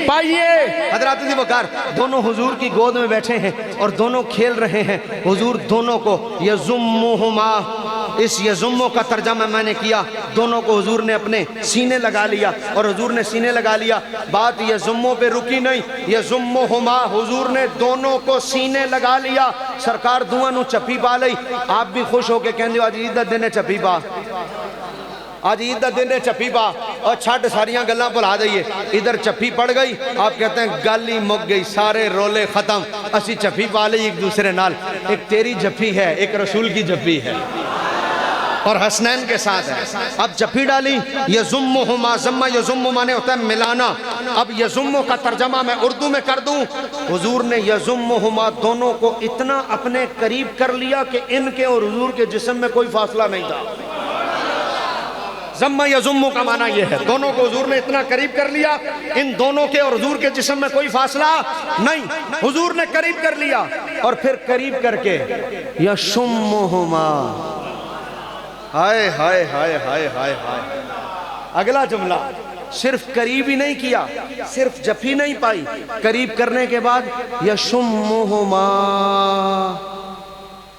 पाइए। हजरात जी वकार, दोनों हुजूर की गोद में बैठे हैं और दोनों खेल रहे हैं। हुजूर दोनों को यज़ुम्मुहुमा, इस यज़ुम्मो का तर्जमा मैंने किया, दोनों को हुजूर ने अपने सीने लगा लिया। और हुजूर ने सीने लगा लिया, बात यज़ुम्मो पे रुकी नहीं, यज़ुम्मुहुमा, हुजूर ने दोनों को सीने लगा लिया। सरकार दुआं नू चप्पी पा लई। आप भी खुश होके कहंदे हो अज ईद दा दिन है चप्पी पा, आज ईद का दिन है चप्पी पा, और छड़ सारियां गल्लां भुला दईए। इधर चप्पी पड़ गई, आप कहते हैं गल ही मुक गई, सारे रोले खत्म, असी चप्पी पा ली एक दूसरे नाल। एक तेरी जप्पी है, एक रसूल की जप्पी है और हसनैन के साथ है। अब जप्पी डाली, यज़ुम्मुहुमा, ज़म्मा यज़ुम्मु माने होता है मिलाना। अब यज़ुम्मु का तर्जमा मैं उर्दू में कर दूं। हुजूर ने यज़ुम्मुहुमा, दोनों को इतना अपने करीब कर लिया कि इनके और हुजूर के जिस्म में कोई फासला नहीं था। ज़म्मा यज़ुम्मु का माना यह है, दोनों को हुजूर ने इतना करीब कर लिया, इन दोनों के और हुजूर के जिस्म में कोई फासला नहीं, हुजूर ने करीब कर लिया। और फिर करीब करके यशुम्मुहुमा, हाय हाय हाय हाय हाय हाय। अगला जुमला, सिर्फ करीब ही नहीं किया, सिर्फ जफी नहीं पाई, करीब करने के बाद यशुम्मुहुमा,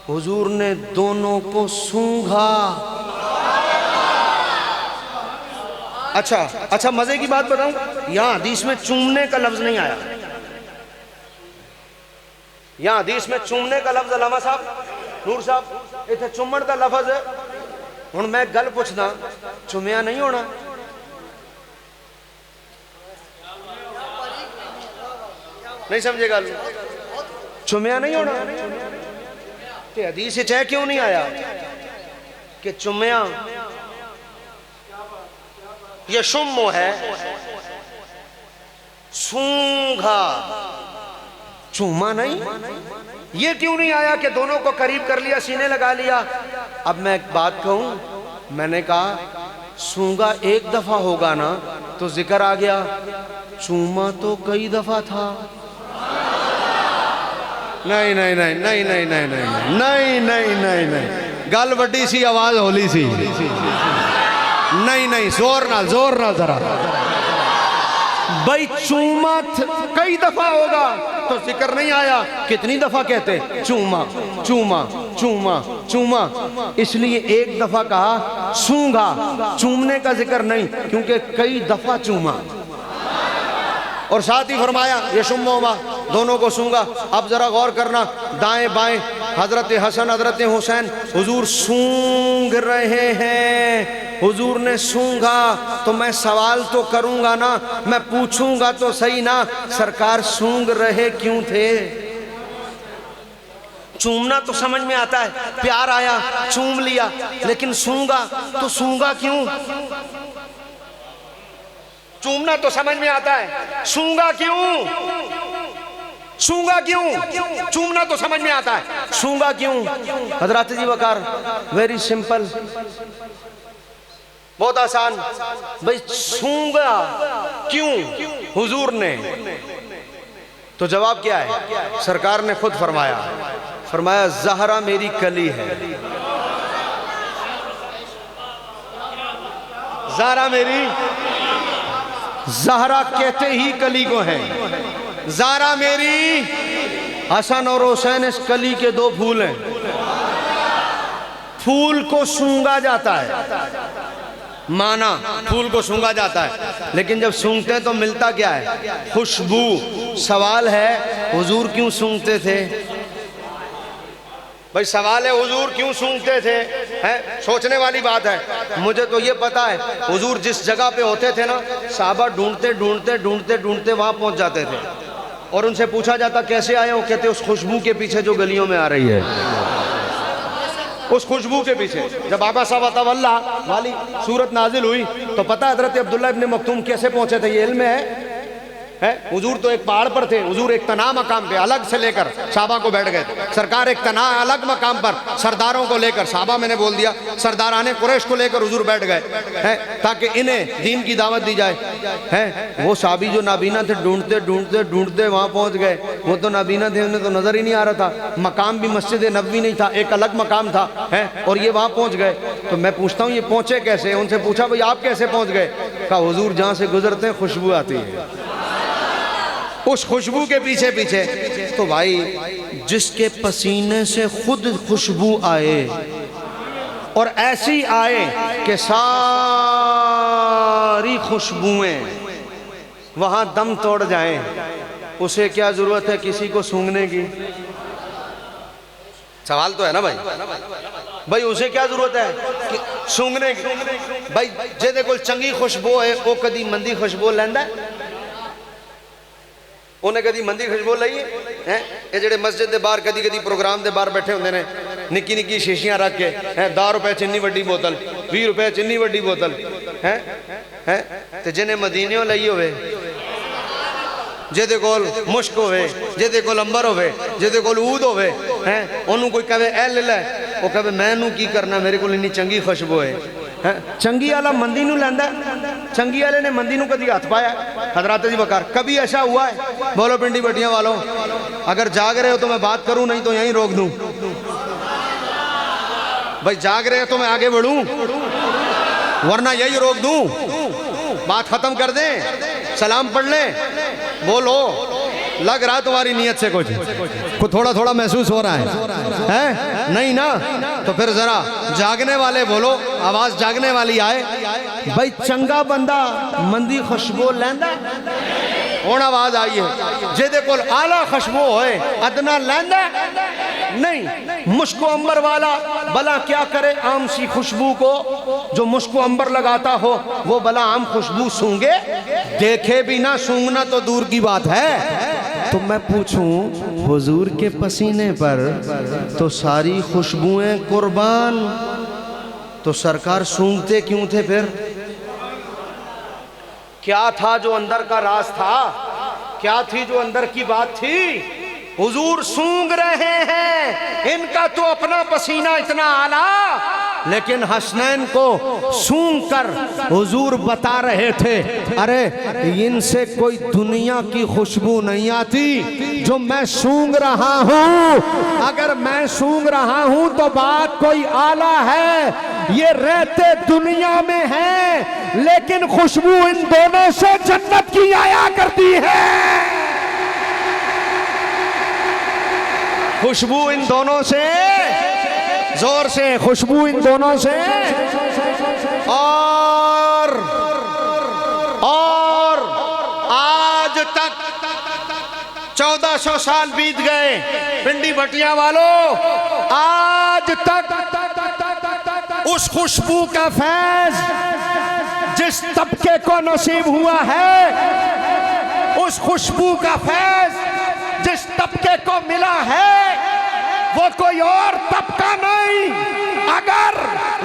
हुजूर ने दोनों को सूंघा। अच्छा अच्छा, मजे की बात बताऊं, यहां हदीस में चूमने का लफ्ज नहीं आया। यहां हदीस में चूमने का लफ्ज, अलामा साहब, नूर साहब, इतने चुम्मन का लफ्ज है। हुण मैं गल पुछदा, चुमिया नहीं होना? नहीं समझे गल? चुमिया नहीं होना ते हदीस है क्यों नहीं आया कि चुमिया? यशुम्मो है, सूंघा, चूमा नहीं। ये क्यों नहीं आया कि दोनों को करीब कर लिया, सीने लगा लिया? अब मैं एक बात कहूं, मैंने कहा सूंघा एक दफा होगा ना तो जिक्र आ गया, चूमा तो कई दफा था। नहीं नहीं नहीं नहीं नहीं नहीं नहीं नहीं नहीं नहीं नहीं, गल वड्डी सी, आवाज होली सी। नहीं नहीं, जोर ना जरा। भाई चूमा कई दफा होगा तो जिक्र नहीं आया, कितनी दफा कहते चूमा चूमा चूमा चूमा, इसलिए एक दफा कहा सूंघा, चूमने का जिक्र नहीं, क्योंकि कई दफा चूमा। और साथ ही फरमाया यशुम्मुहुमा, दोनों को सूंघा। अब जरा गौर करना, दाएं बाएं हजरत हसन हजरत हुसैन हुजूर सूंघ रहे हैं, हुजूर ने सूंघा। तो मैं सवाल तो करूंगा ना, मैं पूछूंगा तो सही ना, सरकार सूंघ रहे क्यों थे? चूमना तो समझ में आता है, प्यार आया चूम लिया, लेकिन सूंघा तो सूंघा क्यों? चूमना तो समझ में आता है, सूंघा क्यों? सूंघा क्यों? चूमना तो समझ में आता है, सूंघा क्यों? हजरत जी वकार, वेरी सिंपल, बहुत आसान। भाई सूंघा क्यों हुजूर ने? तो जवाब क्या है? सरकार ने खुद फरमाया ज़हरा मेरी कली है, ज़हरा मेरी, ज़हरा कहते ही कली को है, ज़हरा मेरी। हसन और हुसैन इस कली के दो फूल हैं। फूल को सूंघा जाता है, माना फूल को सूंघा जाता है, लेकिन जब सूंघते हैं तो मिलता क्या है? खुशबू। सवाल है हुजूर क्यों सूंघते थे? भाई सवाल है हुजूर क्यों सूंघते थे? है सोचने वाली बात है। मुझे तो ये पता है, हुजूर जिस जगह पे होते थे ना, साहबा ढूंढते ढूंढते ढूंढते ढूंढते वहां पहुंच जाते थे, और उनसे पूछा जाता कैसे आए हो? कहते उस खुशबू के पीछे जो गलियों में आ रही है, उस खुशबू के पीछे। जब आका साहब तवल्ला वाली सूरत नाजिल हुई तो पता है हजरत अब्दुल्ला इब्ने मखतूम कैसे पहुंचे थे? ये इल्म है। हुजूर तो एक पहाड़ पर थे, हुजूर एक तना मकाम पे अलग से लेकर साहबा को बैठ गए थे। सरकार एक तना अलग मकाम पर सरदारों को लेकर, साहबा मैंने बोल दिया, सरदाराने कुरैश को लेकर हुजूर बैठ गए हैं ताकि इन्हें दीन की दावत दी जाए। हैं वो साहबी जो नाबीना थे, ढूंढते ढूंढते ढूंढते वहां पहुंच गए। वो तो नाबीना थे, उन्हें तो नजर ही नहीं आ रहा था। मकाम भी मस्जिद नबवी नहीं था, एक अलग मकाम था, है, और ये वहां पहुंच गए। तो मैं पूछता हूँ ये पहुंचे कैसे? उनसे पूछा भाई आप कैसे पहुंच गए? कहा हुजूर जहां से गुजरते हैं खुशबू आती है, उस खुशबू के पीछे पीछे। तो भाई जिसके पसीने से खुद खुशबू आए और ऐसी आए कि सारी खुशबुएं वहां दम तोड़ जाएं, उसे क्या जरूरत है किसी को सूंघने की? सवाल तो है ना भाई। भाई उसे क्या जरूरत है कि सूंघने की? भाई जेदे कोल चंगी खुशबू है वो कदी मंदी खुशबू लैंदा? उन्हें कदी मंदी खुशबू लई है? ये जेडे मस्जिद के बाहर कदी कदी प्रोग्राम के बाहर बैठे होंगे ने, निक्की निक्की शीशियां रख के, है 10 रुपए च इन्नी वड्डी बोतल, 20 रुपए च इन्नी वड्डी बोतल, है ते जिन्हें मदीनियों लई होवे, जेदे कोल मुश्क होवे, जेदे कोल अंबर होवे, जेदे कोल ऊद होवे, हैं ओनू कोई कहे ए ले ले, वो कहे मैनू की करना, मेरे को इन्नी चंगी खुशबू है। चंगी वाला मंदी नू लैंदा, चंगी वाले ने मंदी नू कदी हाथ पाया? हजरत जी वकार कभी ऐसा हुआ है? बोलो पिंडी बटियां वालों, अगर जाग रहे हो तो मैं बात करूं, नहीं तो यहीं रोक दूं। भाई जाग रहे हैं तो मैं आगे बढ़ूं, वरना यही रोक दूं, बात खत्म कर दें, सलाम पढ़ लें, बोलो। लग रहा तुम्हारी नीयत से कुछ थोड़ा थोड़ा महसूस हो रहा है? नहीं ना? तो फिर जरा जागने वाले बोलो, आवाज जागने वाली आए। भाई चंगा बंदा मंदी खुशबू लैंदा ਹੁਣ आवाज आई है, जेदे कोल आला खुशबू होए अदना लैंदा नहीं। मुश्को अंबर वाला भला क्या करे आम सी खुशबू को, जो मुश्को अंबर लगाता हो वो भला आम खुशबू सूंगे, देखे भी ना सूंघना तो दूर की बात है। तो मैं पूछूं हुजूर के पसीने पर तो सारी खुशबुएं कुर्बान, तो सरकार सूंघते क्यों थे फिर? क्या था जो अंदर का राज था? क्या थी जो अंदर की बात थी? हुजूर सूंघ रहे हैं, इनका तो अपना पसीना इतना आला, लेकिन हसनैन को सूंघ कर हुजूर बता रहे थे, अरे इनसे कोई दुनिया की खुशबू नहीं आती जो मैं सूंघ रहा हूं। अगर मैं सूंघ रहा हूं तो बात कोई आला है, ये रहते दुनिया में है, लेकिन खुशबू इन दोनों से जन्नत की आया करती है। खुशबू इन दोनों से, जोर से, खुशबू इन दोनों से। और आज तक 1400 साल बीत गए पिंडी भटिया वालों, आज तक उस खुशबू का फैज जिस तबके को नसीब हुआ है, उस खुशबू का फैज जिस तबके को मिला है, वो कोई और तबका नहीं। अगर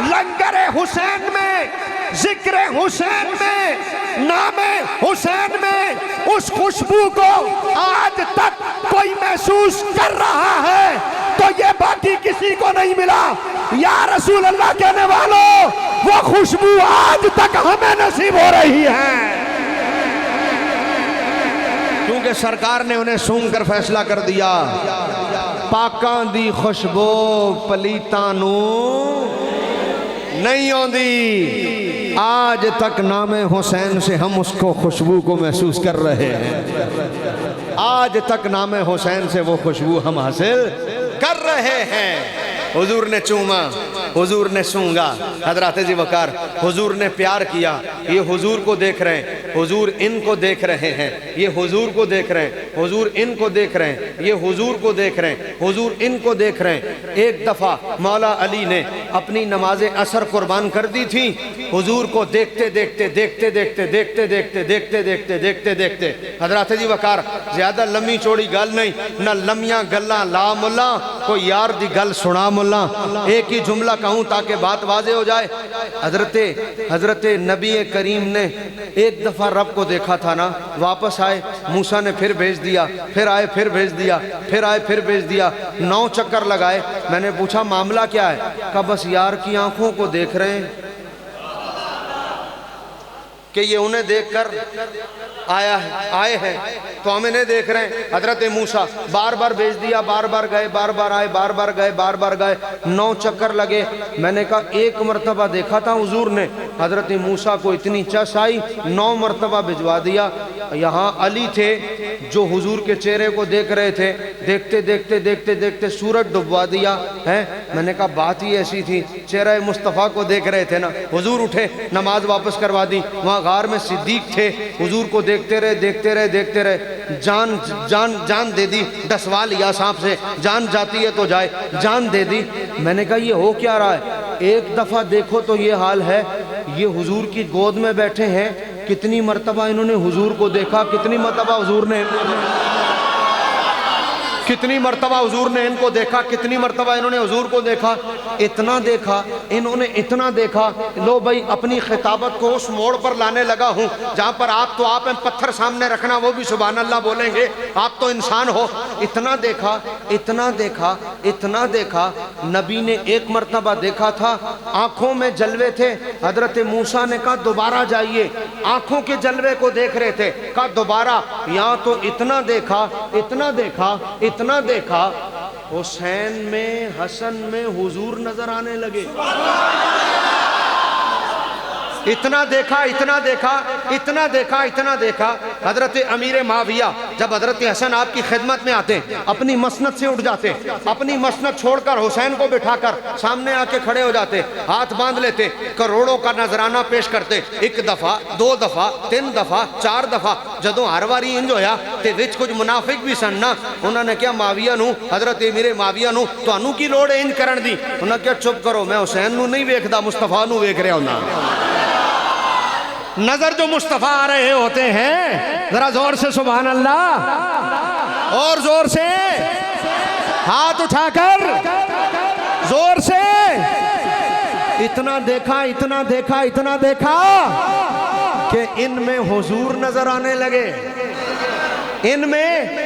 लंगरे हुसैन में, जिक्र हुसैन में, नामे हुसैन में उस खुशबू को आज तक कोई महसूस कर रहा है तो ये बाकी किसी को नहीं मिला। या रसूल अल्लाह कहने वालों, वो खुशबू आज तक हमें नसीब हो रही है, क्योंकि सरकार ने उन्हें सूंघ कर फैसला कर दिया। पाकां दी खुशबू पलीतां नू नहीं आंदी। आज तक नामे हुसैन से हम उसको खुशबू को महसूस कर रहे हैं, आज तक नामे हुसैन से वो खुशबू हम हासिल कर रहे हैं। हुजूर ने चूमा, हुजूर ने सूंघा, हजरत जी वकार हुजूर ने प्यार किया। ये हुजूर को देख रहे हैं, हुजूर इनको देख रहे हैं, ये हुजूर को देख रहे हैं, हुजूर इनको देख रहे हैं, ये हुजूर को देख रहे हैं, हुजूर इनको देख रहे हैं। एक दफ़ा मौला अली ने अपनी नमाज असर कुर्बान कर दी थी, हुजूर को देखते देखते देखते देखते देखते देखते देखते देखते देखते देखते हजरत जी वकार ज्यादा लम्बी चौड़ी गल नहीं, ना लम्बियां गल्लां ला मुल्ला, कोई यार दी गल सुना मुल्ला, एक ही जुमला कहूं ताकि बात वाजे हो जाए। हजरत नबी करीम ने एक दफा रब को देखा था ना, वापस आए, मूसा ने फिर भेज दिया, फिर आए फिर भेज दिया, फिर आए फिर भेज दिया, 9 चक्कर लगाए। मैंने पूछा मामला क्या है? कहा बस यार की आंखों को देख रहे हैं कि ये उन्हें देखकर आए हैं तो हमें नहीं देख रहे हैं। हजरत मूसा बार बार भेज दिया, बार बार गए, बार बार आए, बार बार गए, बार बार गए, 9 चक्कर लगे। मैंने कहा एक मरतबा देखा था हुजूर ने, हजरत मूसा को इतनी चस आई, 9 मरतबा भिजवा दिया। यहाँ अली थे जो हुजूर के चेहरे को देख रहे थे, देखते देखते देखते देखते सूरज डुबवा दिया है। मैंने कहा बात ही ऐसी थी, चेहरा मुस्तफ़ा को देख रहे थे ना। हुजूर उठे, नमाज वापस करवा दी। वहाँ गार में सिद्दीक थे, हुजूर को देखते रहे देखते रहे देखते रहे, जान जान जान दे दी, डसवा लिया सांप से, जान जाती है तो जाए, जान दे दी। मैंने कहा ये हो क्या रहा है? एक दफ़ा देखो तो ये हाल है, ये हुजूर की गोद में बैठे हैं, कितनी मर्तबा इन्होंने हुजूर को देखा, कितनी मर्तबा हुजूर ने इनको देखा, कितनी मर्तबा इन्होंने हुजूर को देखा। इतना देखा इन्होंने, इतना देखा। लो भाई अपनी खिताबत को उस मोड़ पर लाने लगा हूँ जहाँ पर आप तो आप हैं, पत्थर सामने रखना वो भी सुभान अल्लाह बोलेंगे, आप तो इंसान हो। इतना देखा, इतना देखा, इतना देखा। नबी ने एक मर्तबा देखा था, आंखों में जलवे थे। हजरत मूसा ने कहा दोबारा जाइए, आंखों के जलवे को देख रहे थे। कहा दोबारा, यहाँ तो इतना देखा, इतना देखा, इतना देखा। हुसैन में हसन में हुजूर नजर आने लगे। इतना देखा इतना देखा इतना देखा इतना देखा, हजरत अमीर माविया जब हजरत हसन आपकी खिदमत में आते, अपनी मसनद से उठ जाते, अपनी मसनद छोड़कर हुसैन को बिठाकर सामने आके खड़े हो जाते, हाथ बांध लेते, करोड़ों का नजराना पेश करते। एक दफा, दो दफा, तीन दफा, चार दफा, जदों हर वारी इंज होया ते विच कुछ मुनाफिक भी सन ना, उन्होंने क्या माविया नू, हजरत अमीर माविया नू तुहानू की लोड़ है इंज करन दी? उन्होंने क्या चुप करो, मैं हुसैन नू नहीं वेखदा, मुस्तफा नू वेख रहा हूं। नजर जो मुस्तफा आ रहे होते हैं, जरा जोर से सुभान अल्लाह, और जोर से हाथ उठाकर जोर से। इतना देखा इतना देखा इतना देखा कि इनमें हुजूर नजर आने लगे। इनमें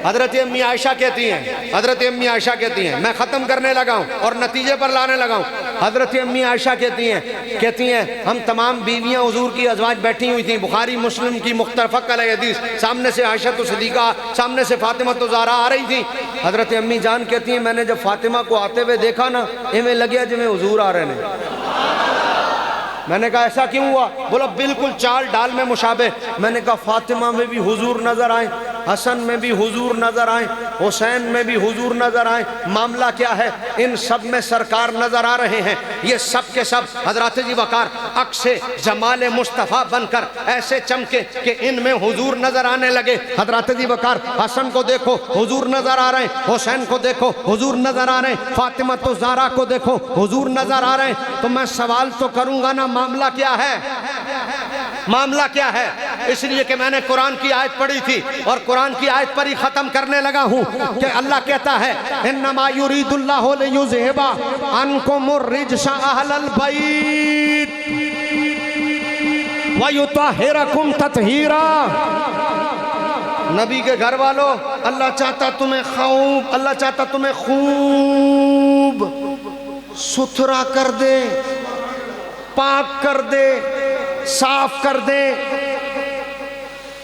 हजरत अम्मी आयशा कहती हैं, हजरत अम्मी आयशा कहती हैं, मैं ख़त्म करने लगा हूँ और नतीजे पर लाने लगा हूँ। हजरत अम्मी आयशा कहती हैं हम तमाम बीवियाँ हुजूर की अज़वाज बैठी हुई थी, बुखारी मुस्लिम की मुख्तलिफ़ हदीस, सामने से आयशा तो सदीक़ा, सामने से फातिमा तो ज़हरा आ रही थी। हजरत अम्मी जान कहती हैं मैंने जब फातिमा को आते हुए देखा ना, इवें लगे जिवें हुजूर आ रहे हैं। मैंने कहा ऐसा क्यों हुआ? बोला बिल्कुल चाल डाल में मुशाबे। मैंने कहा फातिमा में भी हुजूर नजर आए, हसन में भी हुजूर नजर आए, हुसैन में भी हुजूर नजर आए, मामला क्या है? इन सब में सरकार नजर आ रहे हैं। ये सब के सब हजरत जी वकार अक्से जमाल मुस्तफ़ा बनकर ऐसे चमके कि इनमें हुजूर नजर आने लगे। हजरत जी वकार हसन को देखो हुजूर नजर आ रहे हैं, हुसैन को देखो हुजूर नजर आ रहे हैं, फातिमा तो ज़हरा को देखो हुजूर नजर आ रहे हैं। तो मैं सवाल तो करूंगा ना, मामला क्या है? मामला क्या है? इसलिए कि मैंने कुरान की आयत पढ़ी थी और कुरान की आयत पर ही खत्म करने लगा हूं कि अल्लाह कहता है इन्नमा युरीदुल्लाहु लियुज़हिबा अन्कुमुर रिज्सा अहलल बैत व युतहिरकुम तत्हीरा। नबी के घर वालों, अल्लाह चाहता तुम्हें खूब, अल्लाह चाहता तुम्हें खूब सुथरा कर दे, पाक कर दे, साफ कर दे।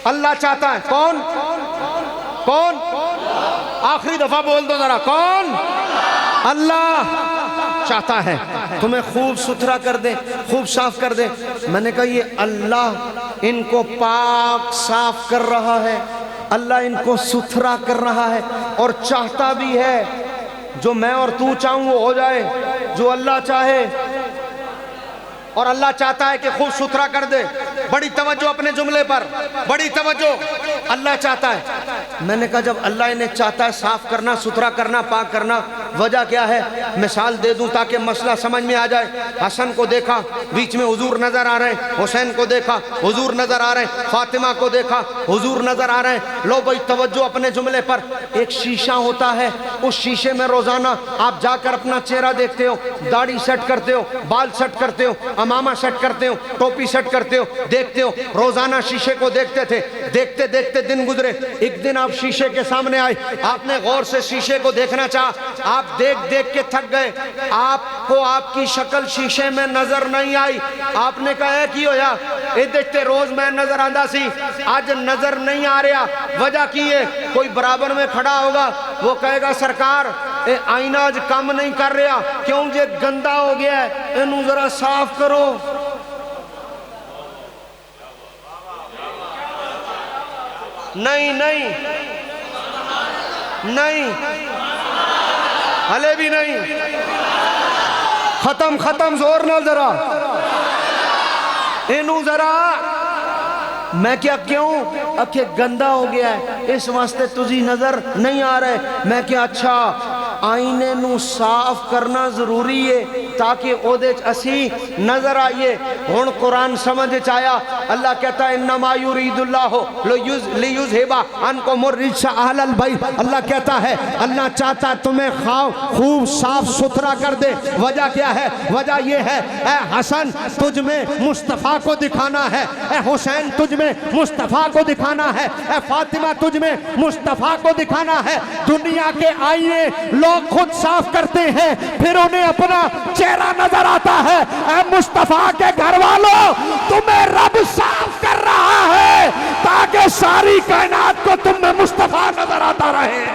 अल्लाह चाहता है। कौन कौन? आखिरी दफा बोल दो जरा, कौन? अल्लाह चाहता है तुम्हें खूब सुथरा कर दे, खूब साफ कर दे। मैंने कहा ये अल्लाह इनको पाक साफ कर रहा है, अल्लाह इनको सुथरा कर रहा है और चाहता भी है जो मैं और तू चाहूं वो हो जाए, जो अल्लाह चाहे। और अल्लाह चाहता है कि खूब सुथरा कर दे। बड़ी तवज्जो अपने जुमले पर, बड़ी तवज्जो। अल्लाह चाहता है। मैंने कहा जब अल्लाह इन्हें चाहता है साफ करना, सुथरा करना, पाक करना, वजह क्या है? मिसाल दे दूं ताकि मसला समझ में आ जाए। हसन को देखा बीच में हुजूर नजर आ रहे हैं, हुसैन को देखा हुजूर नजर आ रहे हैं, फातिमा को देखा हुजूर नजर आ रहे हैं। लो भाई तवज्जो अपने जुमले पर। एक शीशा होता है, उस शीशे में रोजाना आप जाकर अपना चेहरा देखते हो, दाढ़ी सेट करते हो, बाल सेट करते हो, अमामा सेट करते हो, टोपी सेट करते हो, देखते हो। रोजाना शीशे को देखते थे, देखते देखते दिन गुजरे। एक दिन आप शीशे के सामने आए, आपने गौर से शीशे को देखना चाहा, आप देख देख के थक गए, आपको आपकी शक्ल शीशे में नजर नहीं आई। आपने कहा कि होया ये देखते रोज मैं नजर आंदा सी, आज नजर नहीं आ रहा। वजह की है? कोई बराबर में खड़ा होगा, वो कहेगा सरकार ये आईना आज काम नहीं कर रहा, क्यों? जे गंदा हो गया है, इनू जरा साफ करो। नहीं नहीं नहीं, हले भी नहीं। खत्म खत्म, जोर ना जरा इनू जरा। मैं क्या क्यों? अखे गंदा हो गया है इस वास्ते तुझी नजर नहीं आ रहा। मैं क्या अच्छा आईने नू साफ करना जरूरी है ताकि ओदे असी नजर आइए। हुण कुरान समझ आया। अल्लाह कहता है इन्नमा युरीदुल्लाहु लियुज़हिबा अन्कुमुर रिज्सा अहलल बैत। अल्लाह कहता है, अल्लाह चाहता तुम्हें खूब साफ सुथरा कर दे। वजह क्या है? वजह यह है ए हसन तुझ में मुस्तफ़ा को दिखाना है, ए हुसैन तुझ में मुस्तफ़ा को दिखाना है, ए फातिमा तुझ में मुस्तफ़ा को दिखाना है। दुनिया के आईने लोग खुद साफ करते हैं, फिर उन्हें अपना चेहरा नजर आता है। ऐ मुस्तफा के घर वालों, तुम्हें रब साफ कर रहा है ताकि सारी कायनात को तुम में मुस्तफा नजर आता रहे।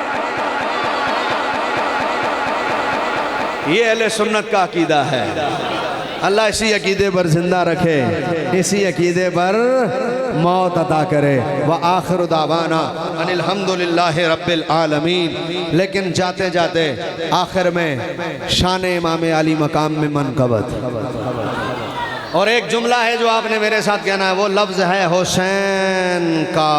ये अहले सुन्नत का अकीदा है। अल्लाह इसी अकीदे पर जिंदा रखे, इसी अकीदे पर मौत अता करे। व आखिर दावाना अनिल हम्दुलिल्लाहि रब्बिल आलमीन। लेकिन जाते जाते आखिर में शान इमाम अली मकाम में मनक़बत। और एक जुमला है जो आपने मेरे साथ कहना है, वो लफ्ज़ है हुसैन का।